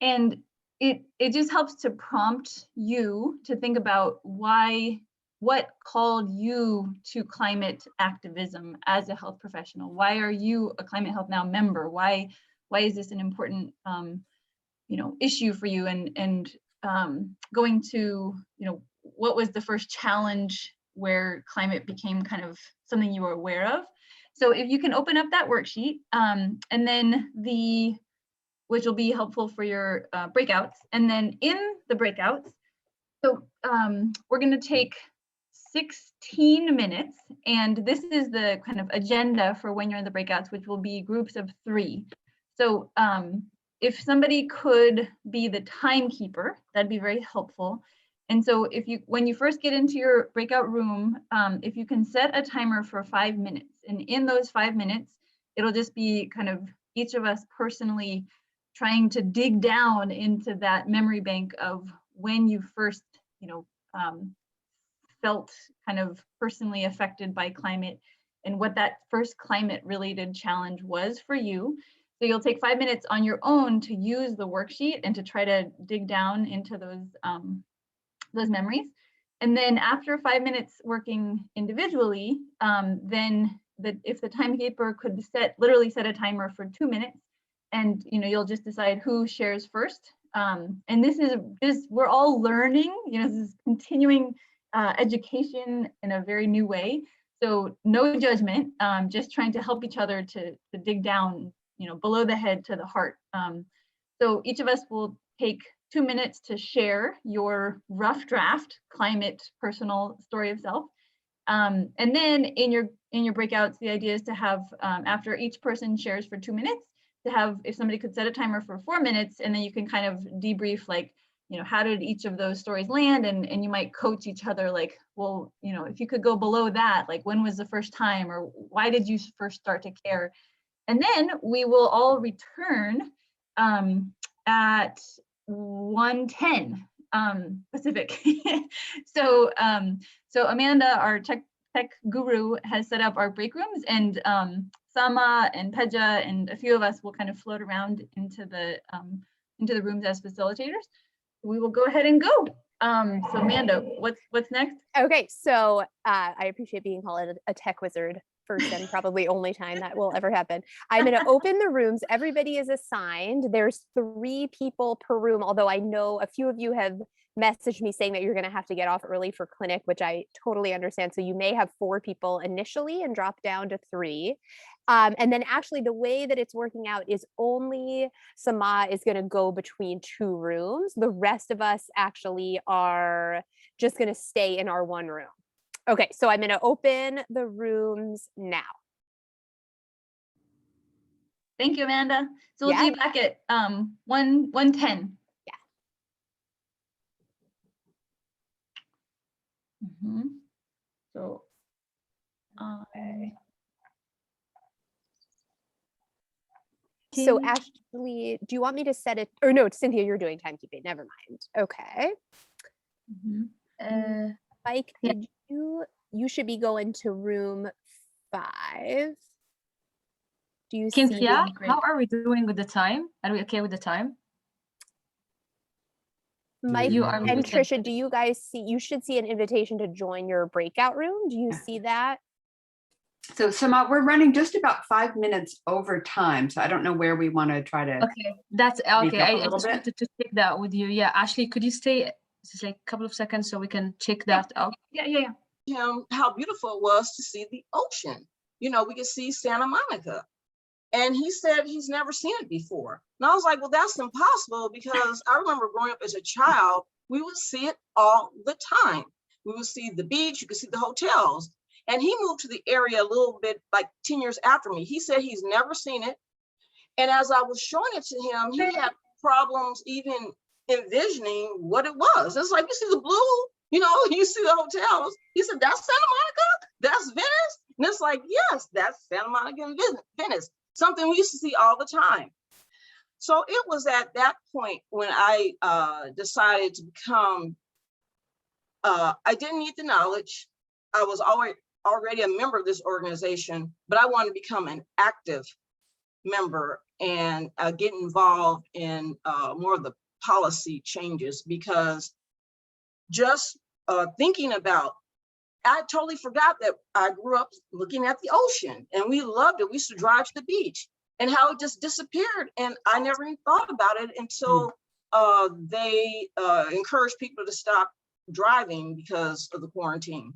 And it just helps to prompt you to think about what called you to climate activism as a health professional. Why are you a Climate Health Now member? Why is this an important issue for you? And going to what was the first challenge where climate became kind of something you were aware of? So if you can open up that worksheet, and then which will be helpful for your breakouts. And then in the breakouts, so we're going to take 16 minutes, and this is the kind of agenda for when you're in the breakouts, which will be groups of 3. So if somebody could be the timekeeper, that'd be very helpful. And so when you first get into your breakout room, if you can set a timer for 5 minutes, and in those 5 minutes, it'll just be kind of each of us personally trying to dig down into that memory bank of when you first, felt kind of personally affected by climate and what that first climate related challenge was for you. So you'll take 5 minutes on your own to use the worksheet and to try to dig down into those memories. And then after 5 minutes working individually, then if the timekeeper could literally set a timer for 2 minutes, and you'll just decide who shares first. And this is we're all learning. This is continuing education in a very new way. So no judgment, just trying to help each other to dig down, below the head to the heart. So each of us will take 2 minutes to share your rough draft climate personal story of self. And then in your breakouts, the idea is to have, after each person shares for 2 minutes, to have, if somebody could set a timer for 4 minutes, and then you can kind of debrief, like, how did each of those stories land? And you might coach each other, like, well, if you could go below that, like, when was the first time, or why did you first start to care? And then we will all return at 1:10 Pacific. So Amanda, our tech guru, has set up our break rooms, and Sama and Peja and a few of us will kind of float around into the rooms as facilitators. We will go ahead and go. So Amanda, what's next? Okay, so I appreciate being called a tech wizard, first and probably only time that will ever happen. I'm going to open the rooms. Everybody is assigned. There's 3 people per room, although I know a few of you have messaged me saying that you're going to have to get off early for clinic, which I totally understand. So you may have 4 people initially and drop down to 3. And then actually the way that it's working out is only Sama is going to go between 2 rooms. The rest of us actually are just going to stay in our 1 room. Okay, so I'm going to open the rooms now. Thank you, Amanda. So we'll see you back at 1:10. So, so Ashley, do you want me to set it, or no, Cynthia, you're doing timekeeping, never mind. Okay. Mike, did you should be going to room 5. Do you see? Cynthia, how are we doing with the time? Are we okay with the time? Mike You are and muted. Trisha, do you guys see, you should see an invitation to join your breakout room. Do you see that? So Sama, we're running just about 5 minutes over time. So I don't know where we want to try to. Okay, that's make okay. up a I little just bit. wanted to check that with you. Yeah, Ashley, could you stay just like a couple of seconds so we can check that out? Yeah. Him how beautiful it was to see the ocean. You know, we could see Santa Monica. And he said he's never seen it before. And I was like, well, that's impossible, because I remember growing up as a child, we would see it all the time. We would see the beach, you could see the hotels. And he moved to the area a little bit like 10 years after me. He said he's never seen it. And as I was showing it to him, he had problems even envisioning what it was. It's like, you see the blue, you know, you see the hotels. He said, that's Santa Monica? That's Venice? And it's like, yes, that's Santa Monica and Venice. Something we used to see all the time. So it was at that point when I decided to become, I didn't need the knowledge. I was already a member of this organization, but I wanted to become an active member and get involved in more of the policy changes, because just thinking about, I totally forgot that I grew up looking at the ocean and we loved it. We used to drive to the beach, and how it just disappeared. And I never even thought about it until they encouraged people to stop driving because of the quarantine.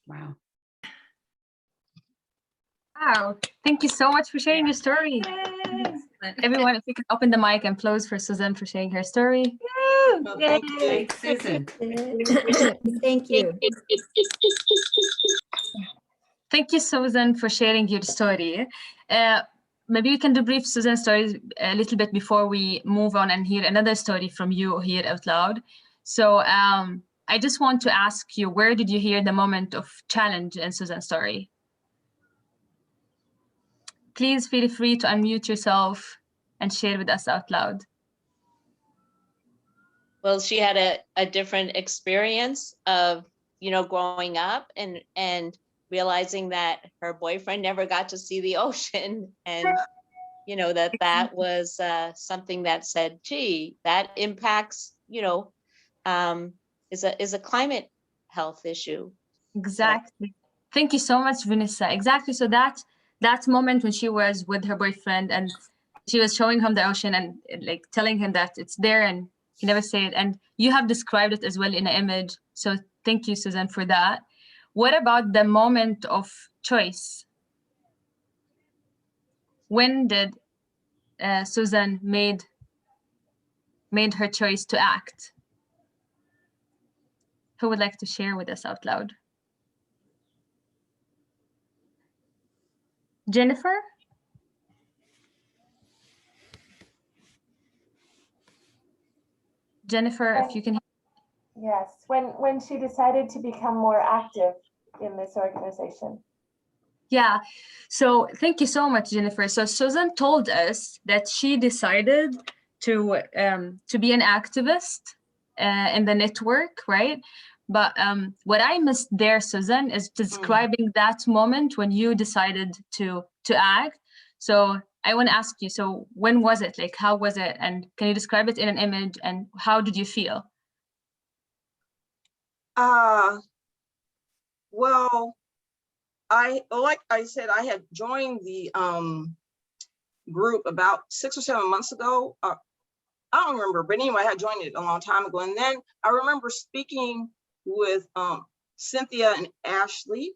Wow. Wow, thank you so much for sharing your story. Everyone, if you can open the mic and close for Susan for sharing her story. Well, thank you. Thanks, Susan. Thank you. Thank you, Susan, for sharing your story. Maybe we can debrief Susan's story a little bit before we move on and hear another story from you here out loud. So I just want to ask you, where did you hear the moment of challenge in Susan's story? Please feel free to unmute yourself and share with us out loud. Well, she had a different experience of, you know, growing up and realizing that her boyfriend never got to see the ocean, and you know that was something that said, gee, that impacts, you know, is a climate health issue. Exactly. Thank you so much, Vanessa. Exactly. So that moment when she was with her boyfriend and she was showing him the ocean and like telling him that it's there and he never said it, and you have described it as well in an image. So thank you, Susan, for that. What about the moment of choice? When did Susan made her choice to act? Who would like to share with us out loud? Jennifer? Jennifer, if you can. Yes, when she decided to become more active in this organization. Yeah, so thank you so much, Jennifer. So Susan told us that she decided to be an activist in the network, right? But what I missed there, Susan, is describing that moment when you decided to act. So I want to ask you, so when was it? Like, how was it? And can you describe it in an image? And how did you feel? Well, like I said, I had joined the group about 6 or 7 months ago. I don't remember, but anyway, I had joined it a long time ago. And then I remember speaking with Cynthia and Ashley.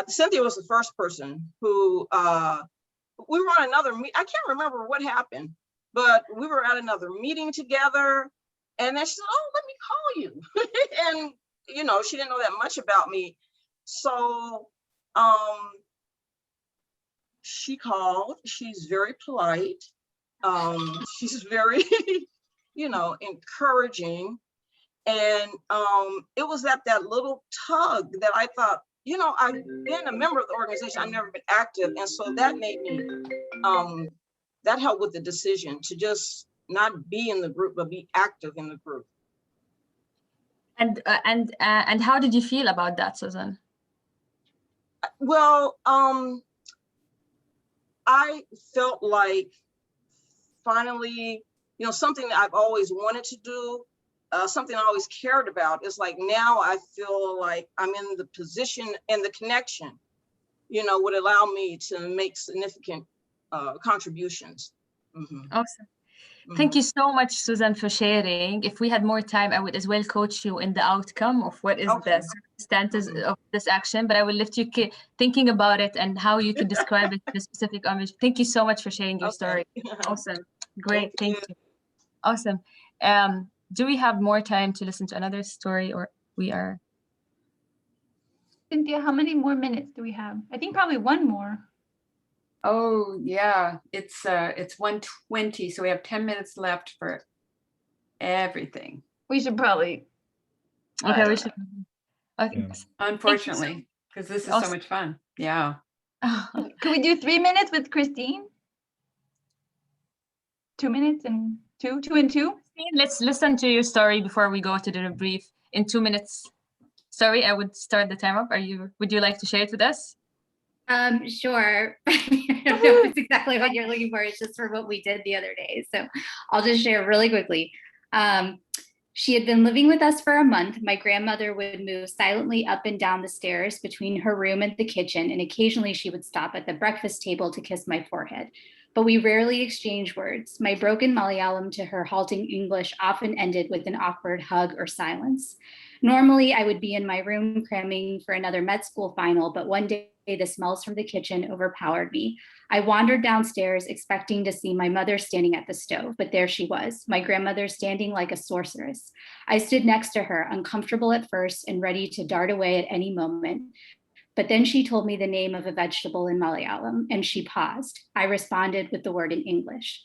Cynthia was the first person who, we were on another meet. I can't remember what happened, but we were at another meeting together. And then she said, oh, let me call you. And, you know, she didn't know that much about me. So she called. She's very polite. She's very, you know, encouraging. And it was at that little tug that I thought, you know, I've been a member of the organization, I've never been active. And so that made me, that helped with the decision to just not be in the group, but be active in the group. And how did you feel about that, Susan? Well, I felt like finally, you know, something that I've always wanted to do, something I always cared about. Is like now I feel like I'm in the position and the connection, you know, would allow me to make significant contributions. Awesome. Thank you so much, Susan, for sharing. If we had more time, I would as well coach you in the outcome of what is the circumstances of this action, but I will let you keep thinking about it and how you could describe it in a specific image. Thank you so much for sharing your story. Awesome. Great. Thank you. Awesome. Do we have more time to listen to another story, or we are? Cynthia, how many more minutes do we have? I think probably one more. Oh yeah, it's 1:20, so we have 10 minutes left for everything. We should probably. Okay, we should. Okay. Unfortunately, because this is so much fun. Yeah. Could we do 3 minutes with Christine? 2 minutes and two and two? Let's listen to your story before we go to the brief in 2 minutes. Sorry, I would start the time up. Would you like to share it with us? Sure. I don't know if it's exactly what you're looking for. It's just for what we did the other day. So I'll just share really quickly. She had been living with us for a month. My grandmother would move silently up and down the stairs between her room and the kitchen, and occasionally she would stop at the breakfast table to kiss my forehead. But we rarely exchanged words. My broken Malayalam to her halting English often ended with an awkward hug or silence. Normally, I would be in my room cramming for another med school final, but one day the smells from the kitchen overpowered me. I wandered downstairs expecting to see my mother standing at the stove, but there she was, my grandmother standing like a sorceress. I stood next to her, uncomfortable at first and ready to dart away at any moment. But then she told me the name of a vegetable in Malayalam, and she paused. I responded with the word in English.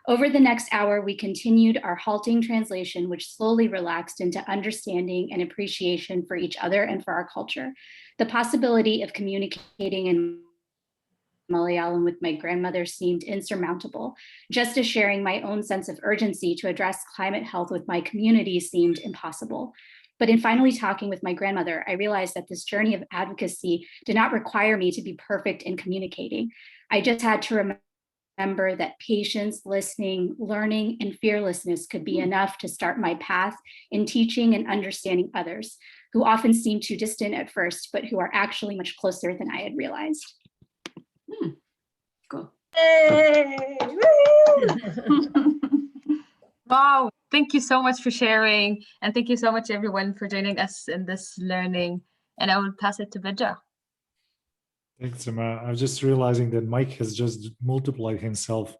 Over the next hour, we continued our halting translation, which slowly relaxed into understanding and appreciation for each other and for our culture. The possibility of communicating in Malayalam with my grandmother seemed insurmountable, just as sharing my own sense of urgency to address climate health with my community seemed impossible. But in finally talking with my grandmother, I realized that this journey of advocacy did not require me to be perfect in communicating. I just had to remember that patience, listening, learning, and fearlessness could be enough to start my path in teaching and understanding others, who often seem too distant at first, but who are actually much closer than I had realized. Cool. Hey! Wow, thank you so much for sharing. And thank you so much, everyone, for joining us in this learning. And I will pass it to Vidya. Thanks, Emma. I'm just realizing that Mike has just multiplied himself.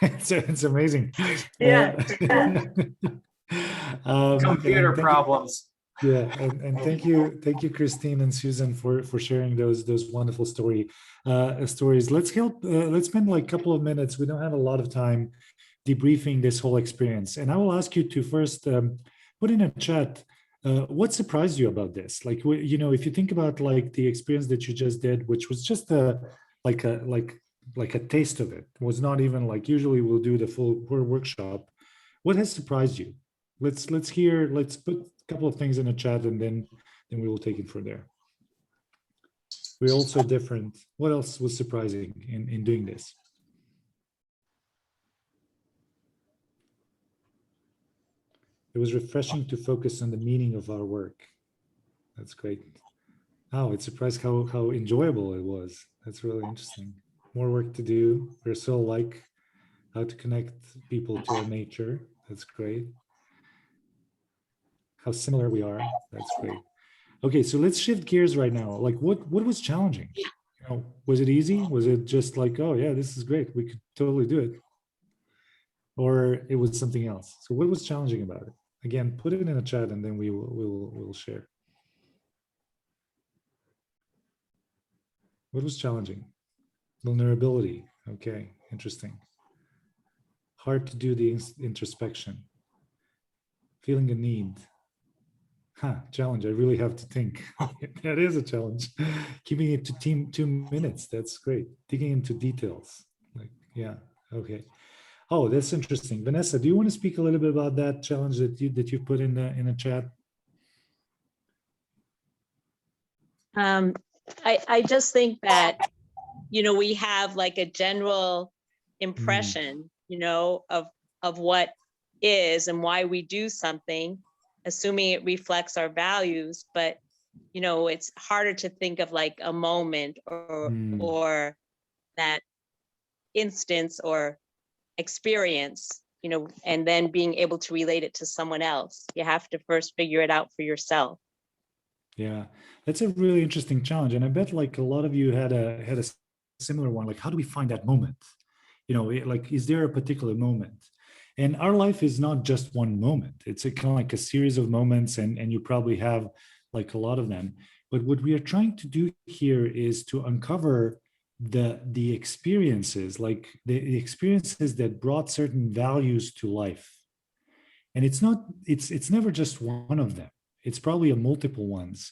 It's amazing. Yeah. Computer problems. Yeah, and thank you, Christine and Susan for sharing those wonderful stories. Let's spend like a couple of minutes. We don't have a lot of time debriefing this whole experience, and I will ask you to first put in a chat what surprised you about this. Like, you know, if you think about like the experience that you just did, which was just like a taste of it. It was not even like, usually we'll do the full workshop. What has surprised you? Let's put a couple of things in the chat, and then we will take it from there. We're also different. What else was surprising in doing this? It was refreshing to focus on the meaning of our work. That's great. Oh, it's surprised how enjoyable it was. That's really interesting. More work to do. We're so alike. how to connect people to our nature. That's great. How similar we are. That's great. Okay, so let's shift gears right now. Like what was challenging? You know, was it easy? Was it just like, oh yeah, this is great, we could totally do it? Or it was something else? So what was challenging about it? Again, put it in a chat and then we'll share. What was challenging? Vulnerability. Okay, interesting. Hard to do the introspection. Feeling a need. Challenge. I really have to think. That is a challenge. Keeping it to 2 minutes. That's great. Digging into details. Like, yeah. Okay. Oh, that's interesting. Vanessa, do you want to speak a little bit about that challenge that you put in the chat? I just think that, you know, we have like a general impression, you know, of what is and why we do something, assuming it reflects our values. But, you know, it's harder to think of like a moment or that instance or experience, you know, and then being able to relate it to someone else. You have to first figure it out for yourself. Yeah, that's a really interesting challenge. And I bet like a lot of you had a similar one. Like, how do we find that moment? You know, like, is there a particular moment? And our life is not just one moment. It's a kind of like a series of moments, and you probably have like a lot of them. But what we are trying to do here is to uncover the experiences, like the experiences that brought certain values to life. And it's never just one of them. It's probably a multiple ones,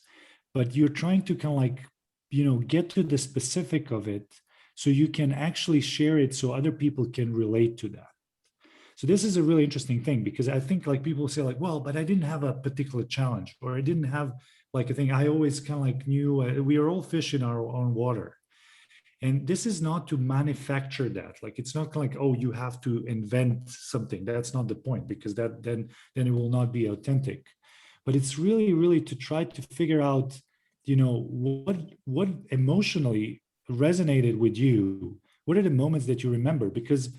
but you're trying to kind of like, you know, get to the specific of it so you can actually share it so other people can relate to that. So this is a really interesting thing, because I think like people say like, well, but I didn't have a particular challenge, or I didn't have like a thing. I always kind of like knew we are all fish in our own water. And this is not to manufacture that. Like, it's not like, oh, you have to invent something. That's not the point, because that then it will not be authentic. But it's really to try to figure out, you know, what emotionally resonated with you. What are the moments that you remember? Because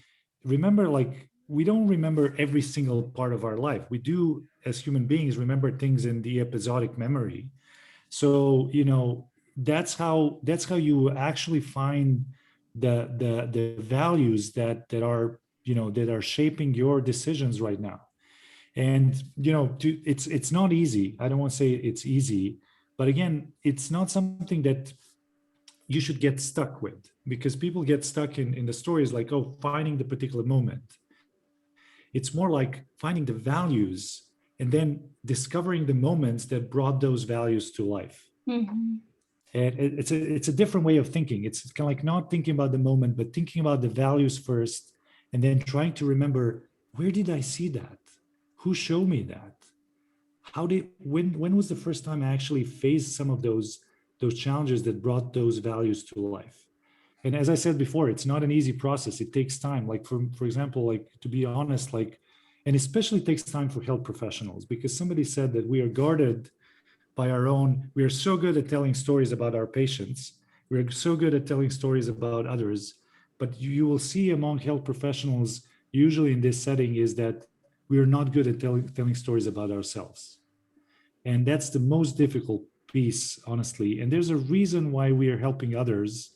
remember, like, we don't remember every single part of our life. We do, as human beings, remember things in the episodic memory. So, you know, that's how you actually find the values that are, you know, that are shaping your decisions right now. And, you know, it's not easy. I don't want to say it's easy, but again, it's not something that you should get stuck with, because people get stuck in the stories like, oh, finding the particular moment. It's more like finding the values and then discovering the moments that brought those values to life. Mm-hmm. And it's a different way of thinking. It's kind of like not thinking about the moment, but thinking about the values first, and then trying to remember, where did I see that? Who showed me that? When was the first time I actually faced some of those challenges that brought those values to life? And as I said before, it's not an easy process. It takes time. Like for example, like, to be honest, like, and especially takes time for health professionals, because somebody said that we are guarded by our own. We are so good at telling stories about our patients. We're so good at telling stories about others. But you will see among health professionals, usually in this setting, is that we are not good at telling stories about ourselves. And that's the most difficult piece, honestly. And there's a reason why we are helping others.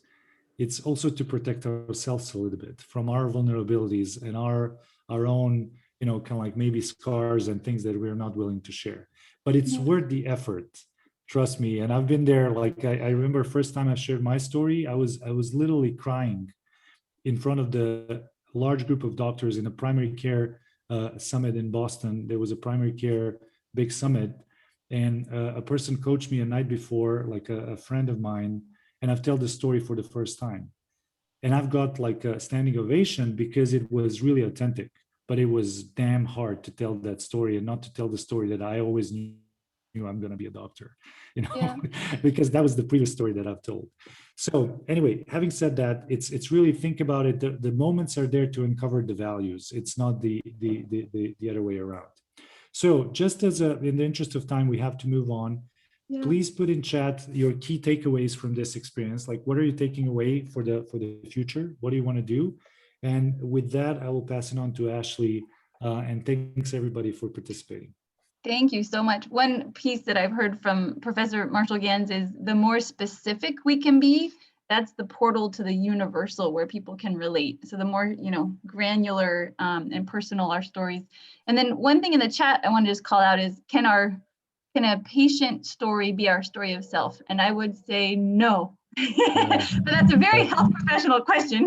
It's also to protect ourselves a little bit from our vulnerabilities and our own, you know, kind of like maybe scars and things that we're not willing to share. But it's worth the effort, trust me. And I've been there. Like, I remember first time I shared my story, I was literally crying in front of the large group of doctors in a primary care summit in Boston. There was a primary care big summit, and a person coached me a night before, like a friend of mine, and I've told the story for the first time. And I've got like a standing ovation because it was really authentic, but it was damn hard to tell that story, and not to tell the story that I always knew I'm going to be a doctor, you know, yeah. Because that was the previous story that I've told. So anyway, having said that, it's really, think about it. The moments are there to uncover the values. It's not the other way around. So just as in the interest of time, we have to move on. Yeah. Please put in chat your key takeaways from this experience. Like, what are you taking away for the future? What do you want to do? And with that, I will pass it on to Ashley. And thanks everybody for participating. Thank you so much. One piece that I've heard from Professor Marshall Gans is the more specific we can be, that's the portal to the universal where people can relate. So the more, granular and personal our stories. And then one thing in the chat I want to just call out is, can a patient story be our story of self? And I would say no. But that's a very health professional question.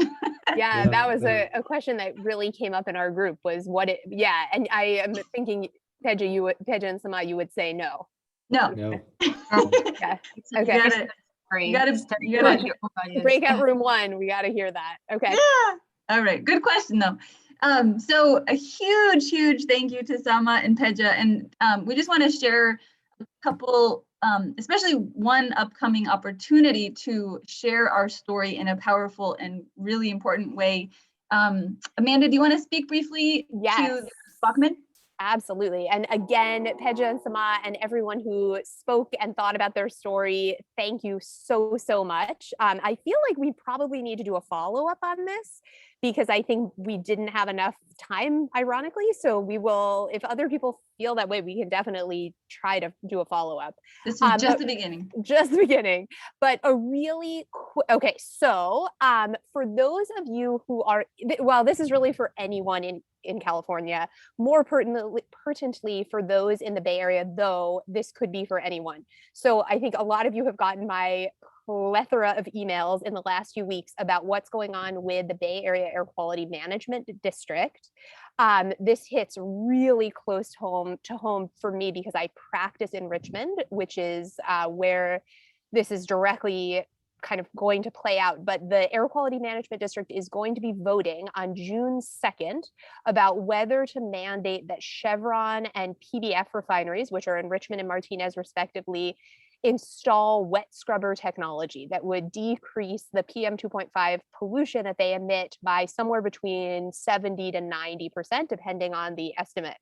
Yeah, that was a question that really came up in our group was and I am thinking, Pedja and Sama, you would say no. No. Yeah. Okay. You gotta breakout room 1. We gotta hear that. Okay. Yeah. All right. Good question though. So a huge thank you to Sama and Pedja, and we just want to share a couple, especially one upcoming opportunity to share our story in a powerful and really important way. Amanda, do you want to speak briefly to Bachman? Absolutely. And again, Pedja and Sama and everyone who spoke and thought about their story, thank you so much. I feel like we probably need to do a follow-up on this because I think we didn't have enough time, ironically. So we will, if other people feel that way, we can definitely try to do a follow-up. This is just the beginning. Just the beginning. But a really okay. So for those of you who are, well, this is really for anyone in California, more pertinently for those in the Bay Area, though this could be for anyone. So I think a lot of you have gotten my plethora of emails in the last few weeks about what's going on with the Bay Area Air Quality Management District. This hits really close to home for me because I practice in Richmond, which is where this is directly kind of going to play out. But the Air Quality Management District is going to be voting on June 2nd about whether to mandate that Chevron and PBF refineries, which are in Richmond and Martinez respectively, install wet scrubber technology that would decrease the PM 2.5 pollution that they emit by somewhere between 70 to 90%, depending on the estimate.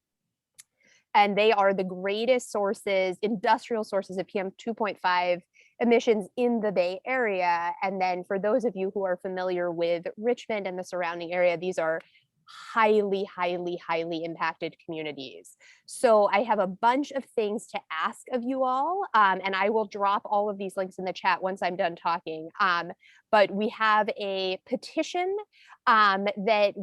And they are the greatest sources, industrial sources of PM 2.5 emissions in the Bay Area. And then for those of you who are familiar with Richmond and the surrounding area, these are highly impacted communities. So I have a bunch of things to ask of you all, and I will drop all of these links in the chat once I'm done talking. But we have a petition that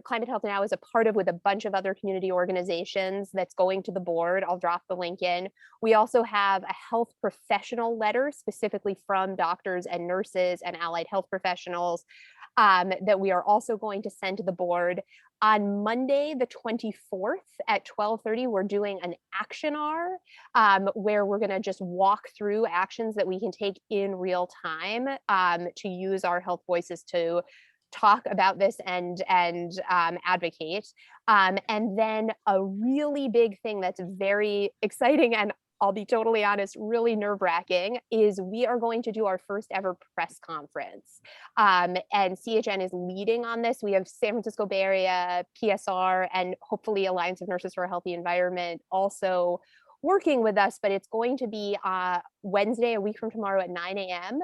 Climate Health Now is a part of with a bunch of other community organizations that's going to the board. I'll drop the link in. We also have a health professional letter specifically from doctors and nurses and allied health professionals that we are also going to send to the board. On Monday, the 24th at 12:30, we're doing an action hour where we're going to just walk through actions that we can take in real time to use our health voices to talk about this and advocate. And then a really big thing that's very exciting and I'll be totally honest, really nerve-wracking, is we are going to do our first ever press conference. And CHN is leading on this. We have San Francisco Bay Area, PSR, and hopefully Alliance of Nurses for a Healthy Environment also working with us, but it's going to be Wednesday, a week from tomorrow at 9 a.m.,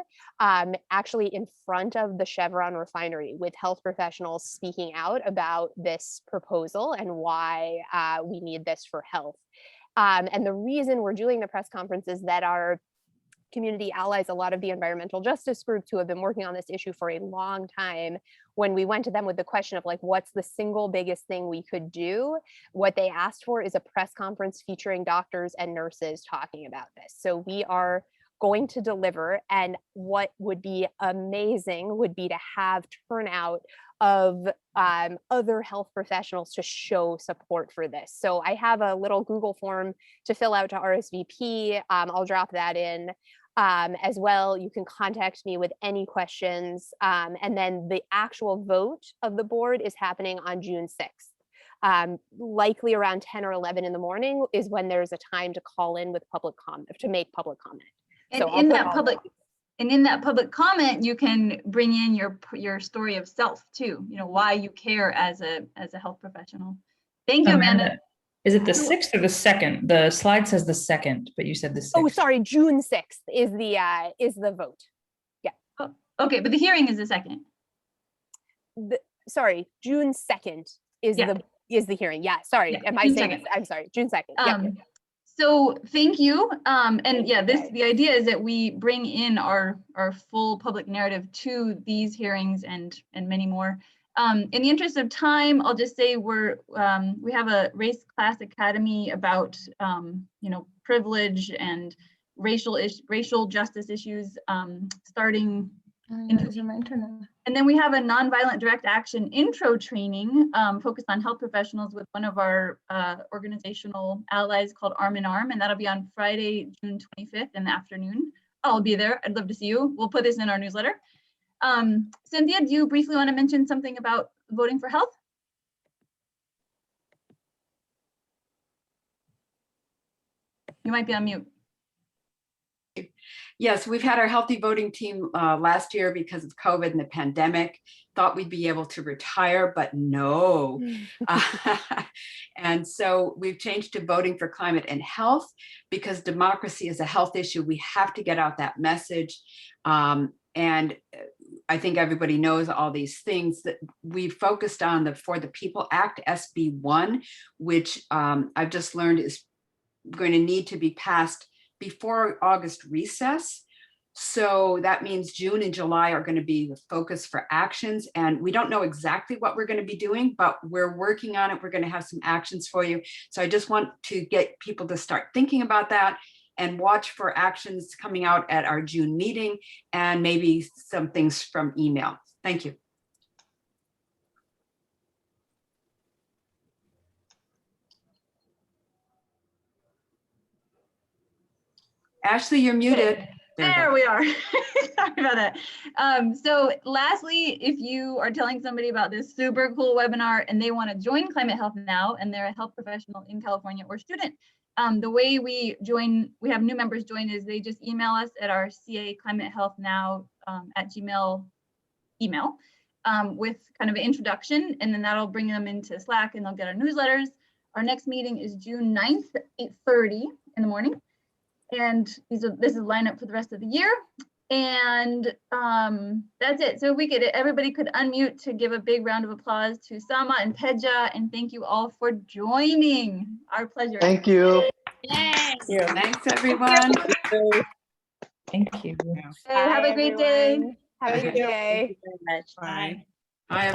actually in front of the Chevron refinery with health professionals speaking out about this proposal and why we need this for health. And the reason we're doing the press conference is that our community allies, a lot of the environmental justice groups who have been working on this issue for a long time, when we went to them with the question of like, what's the single biggest thing we could do? What they asked for is a press conference featuring doctors and nurses talking about this. So we are going to deliver, and what would be amazing would be to have turnout of other health professionals to show support for this. So I have a little Google form to fill out to RSVP. I'll drop that in as well. You can contact me with any questions. And then the actual vote of the board is happening on June 6th. Likely around 10 or 11 in the morning is when there's a time to call in with public comment, to make public comment. And so in that public comment, you can bring in your story of self too. You know, why you care as a health professional. Thank you, Amanda. Is it the 6th or the 2nd? The slide says the 2nd, but you said the 6th. Oh, sorry, June 6th is the vote. Yeah. Oh, okay, but the hearing is the 2nd. sorry, June 2nd is the hearing. Yeah, sorry. Yeah, Am I June saying 2nd. it? I'm sorry, June 2nd. Yeah. So thank you. And yeah, the idea is that we bring in our full public narrative to these hearings and many more. In the interest of time, I'll just say we have a race class academy about privilege and racial justice issues starting and then we have a nonviolent direct action intro training focused on health professionals with one of our organizational allies called Arm in Arm, and that'll be on Friday, June 25th in the afternoon. I'll be there. I'd love to see you. We'll put this in our newsletter. Cynthia, do you briefly want to mention something about voting for health? You might be on mute. Yes, we've had our healthy voting team last year because of COVID and the pandemic. Thought we'd be able to retire, but no. And so we've changed to voting for climate and health because democracy is a health issue. We have to get out that message. And I think everybody knows all these things that we focused on the For the People Act, SB1, which I've just learned is going to need to be passed before August recess. So that means June and July are going to be the focus for actions. And we don't know exactly what we're going to be doing, but we're working on it. We're going to have some actions for you. So I just want to get people to start thinking about that and watch for actions coming out at our June meeting and maybe some things from email. Thank you. Ashley, you're muted. There we are. Sorry about that. So lastly, if you are telling somebody about this super cool webinar and they want to join Climate Health Now and they're a health professional in California or student, the way we have new members join is they just email us at our CA Climate Health Now at Gmail email with kind of an introduction, and then that'll bring them into Slack and they'll get our newsletters. Our next meeting is June 9th, 8:30 in the morning. And this is a lineup for the rest of the year. And that's it. So everybody could unmute to give a big round of applause to Sama and Peja, and thank you all for joining. Our pleasure. Thank you. Thanks, everyone. Thank you. Hey, have a great day. Have a good day. Thank you very much. Bye. Bye.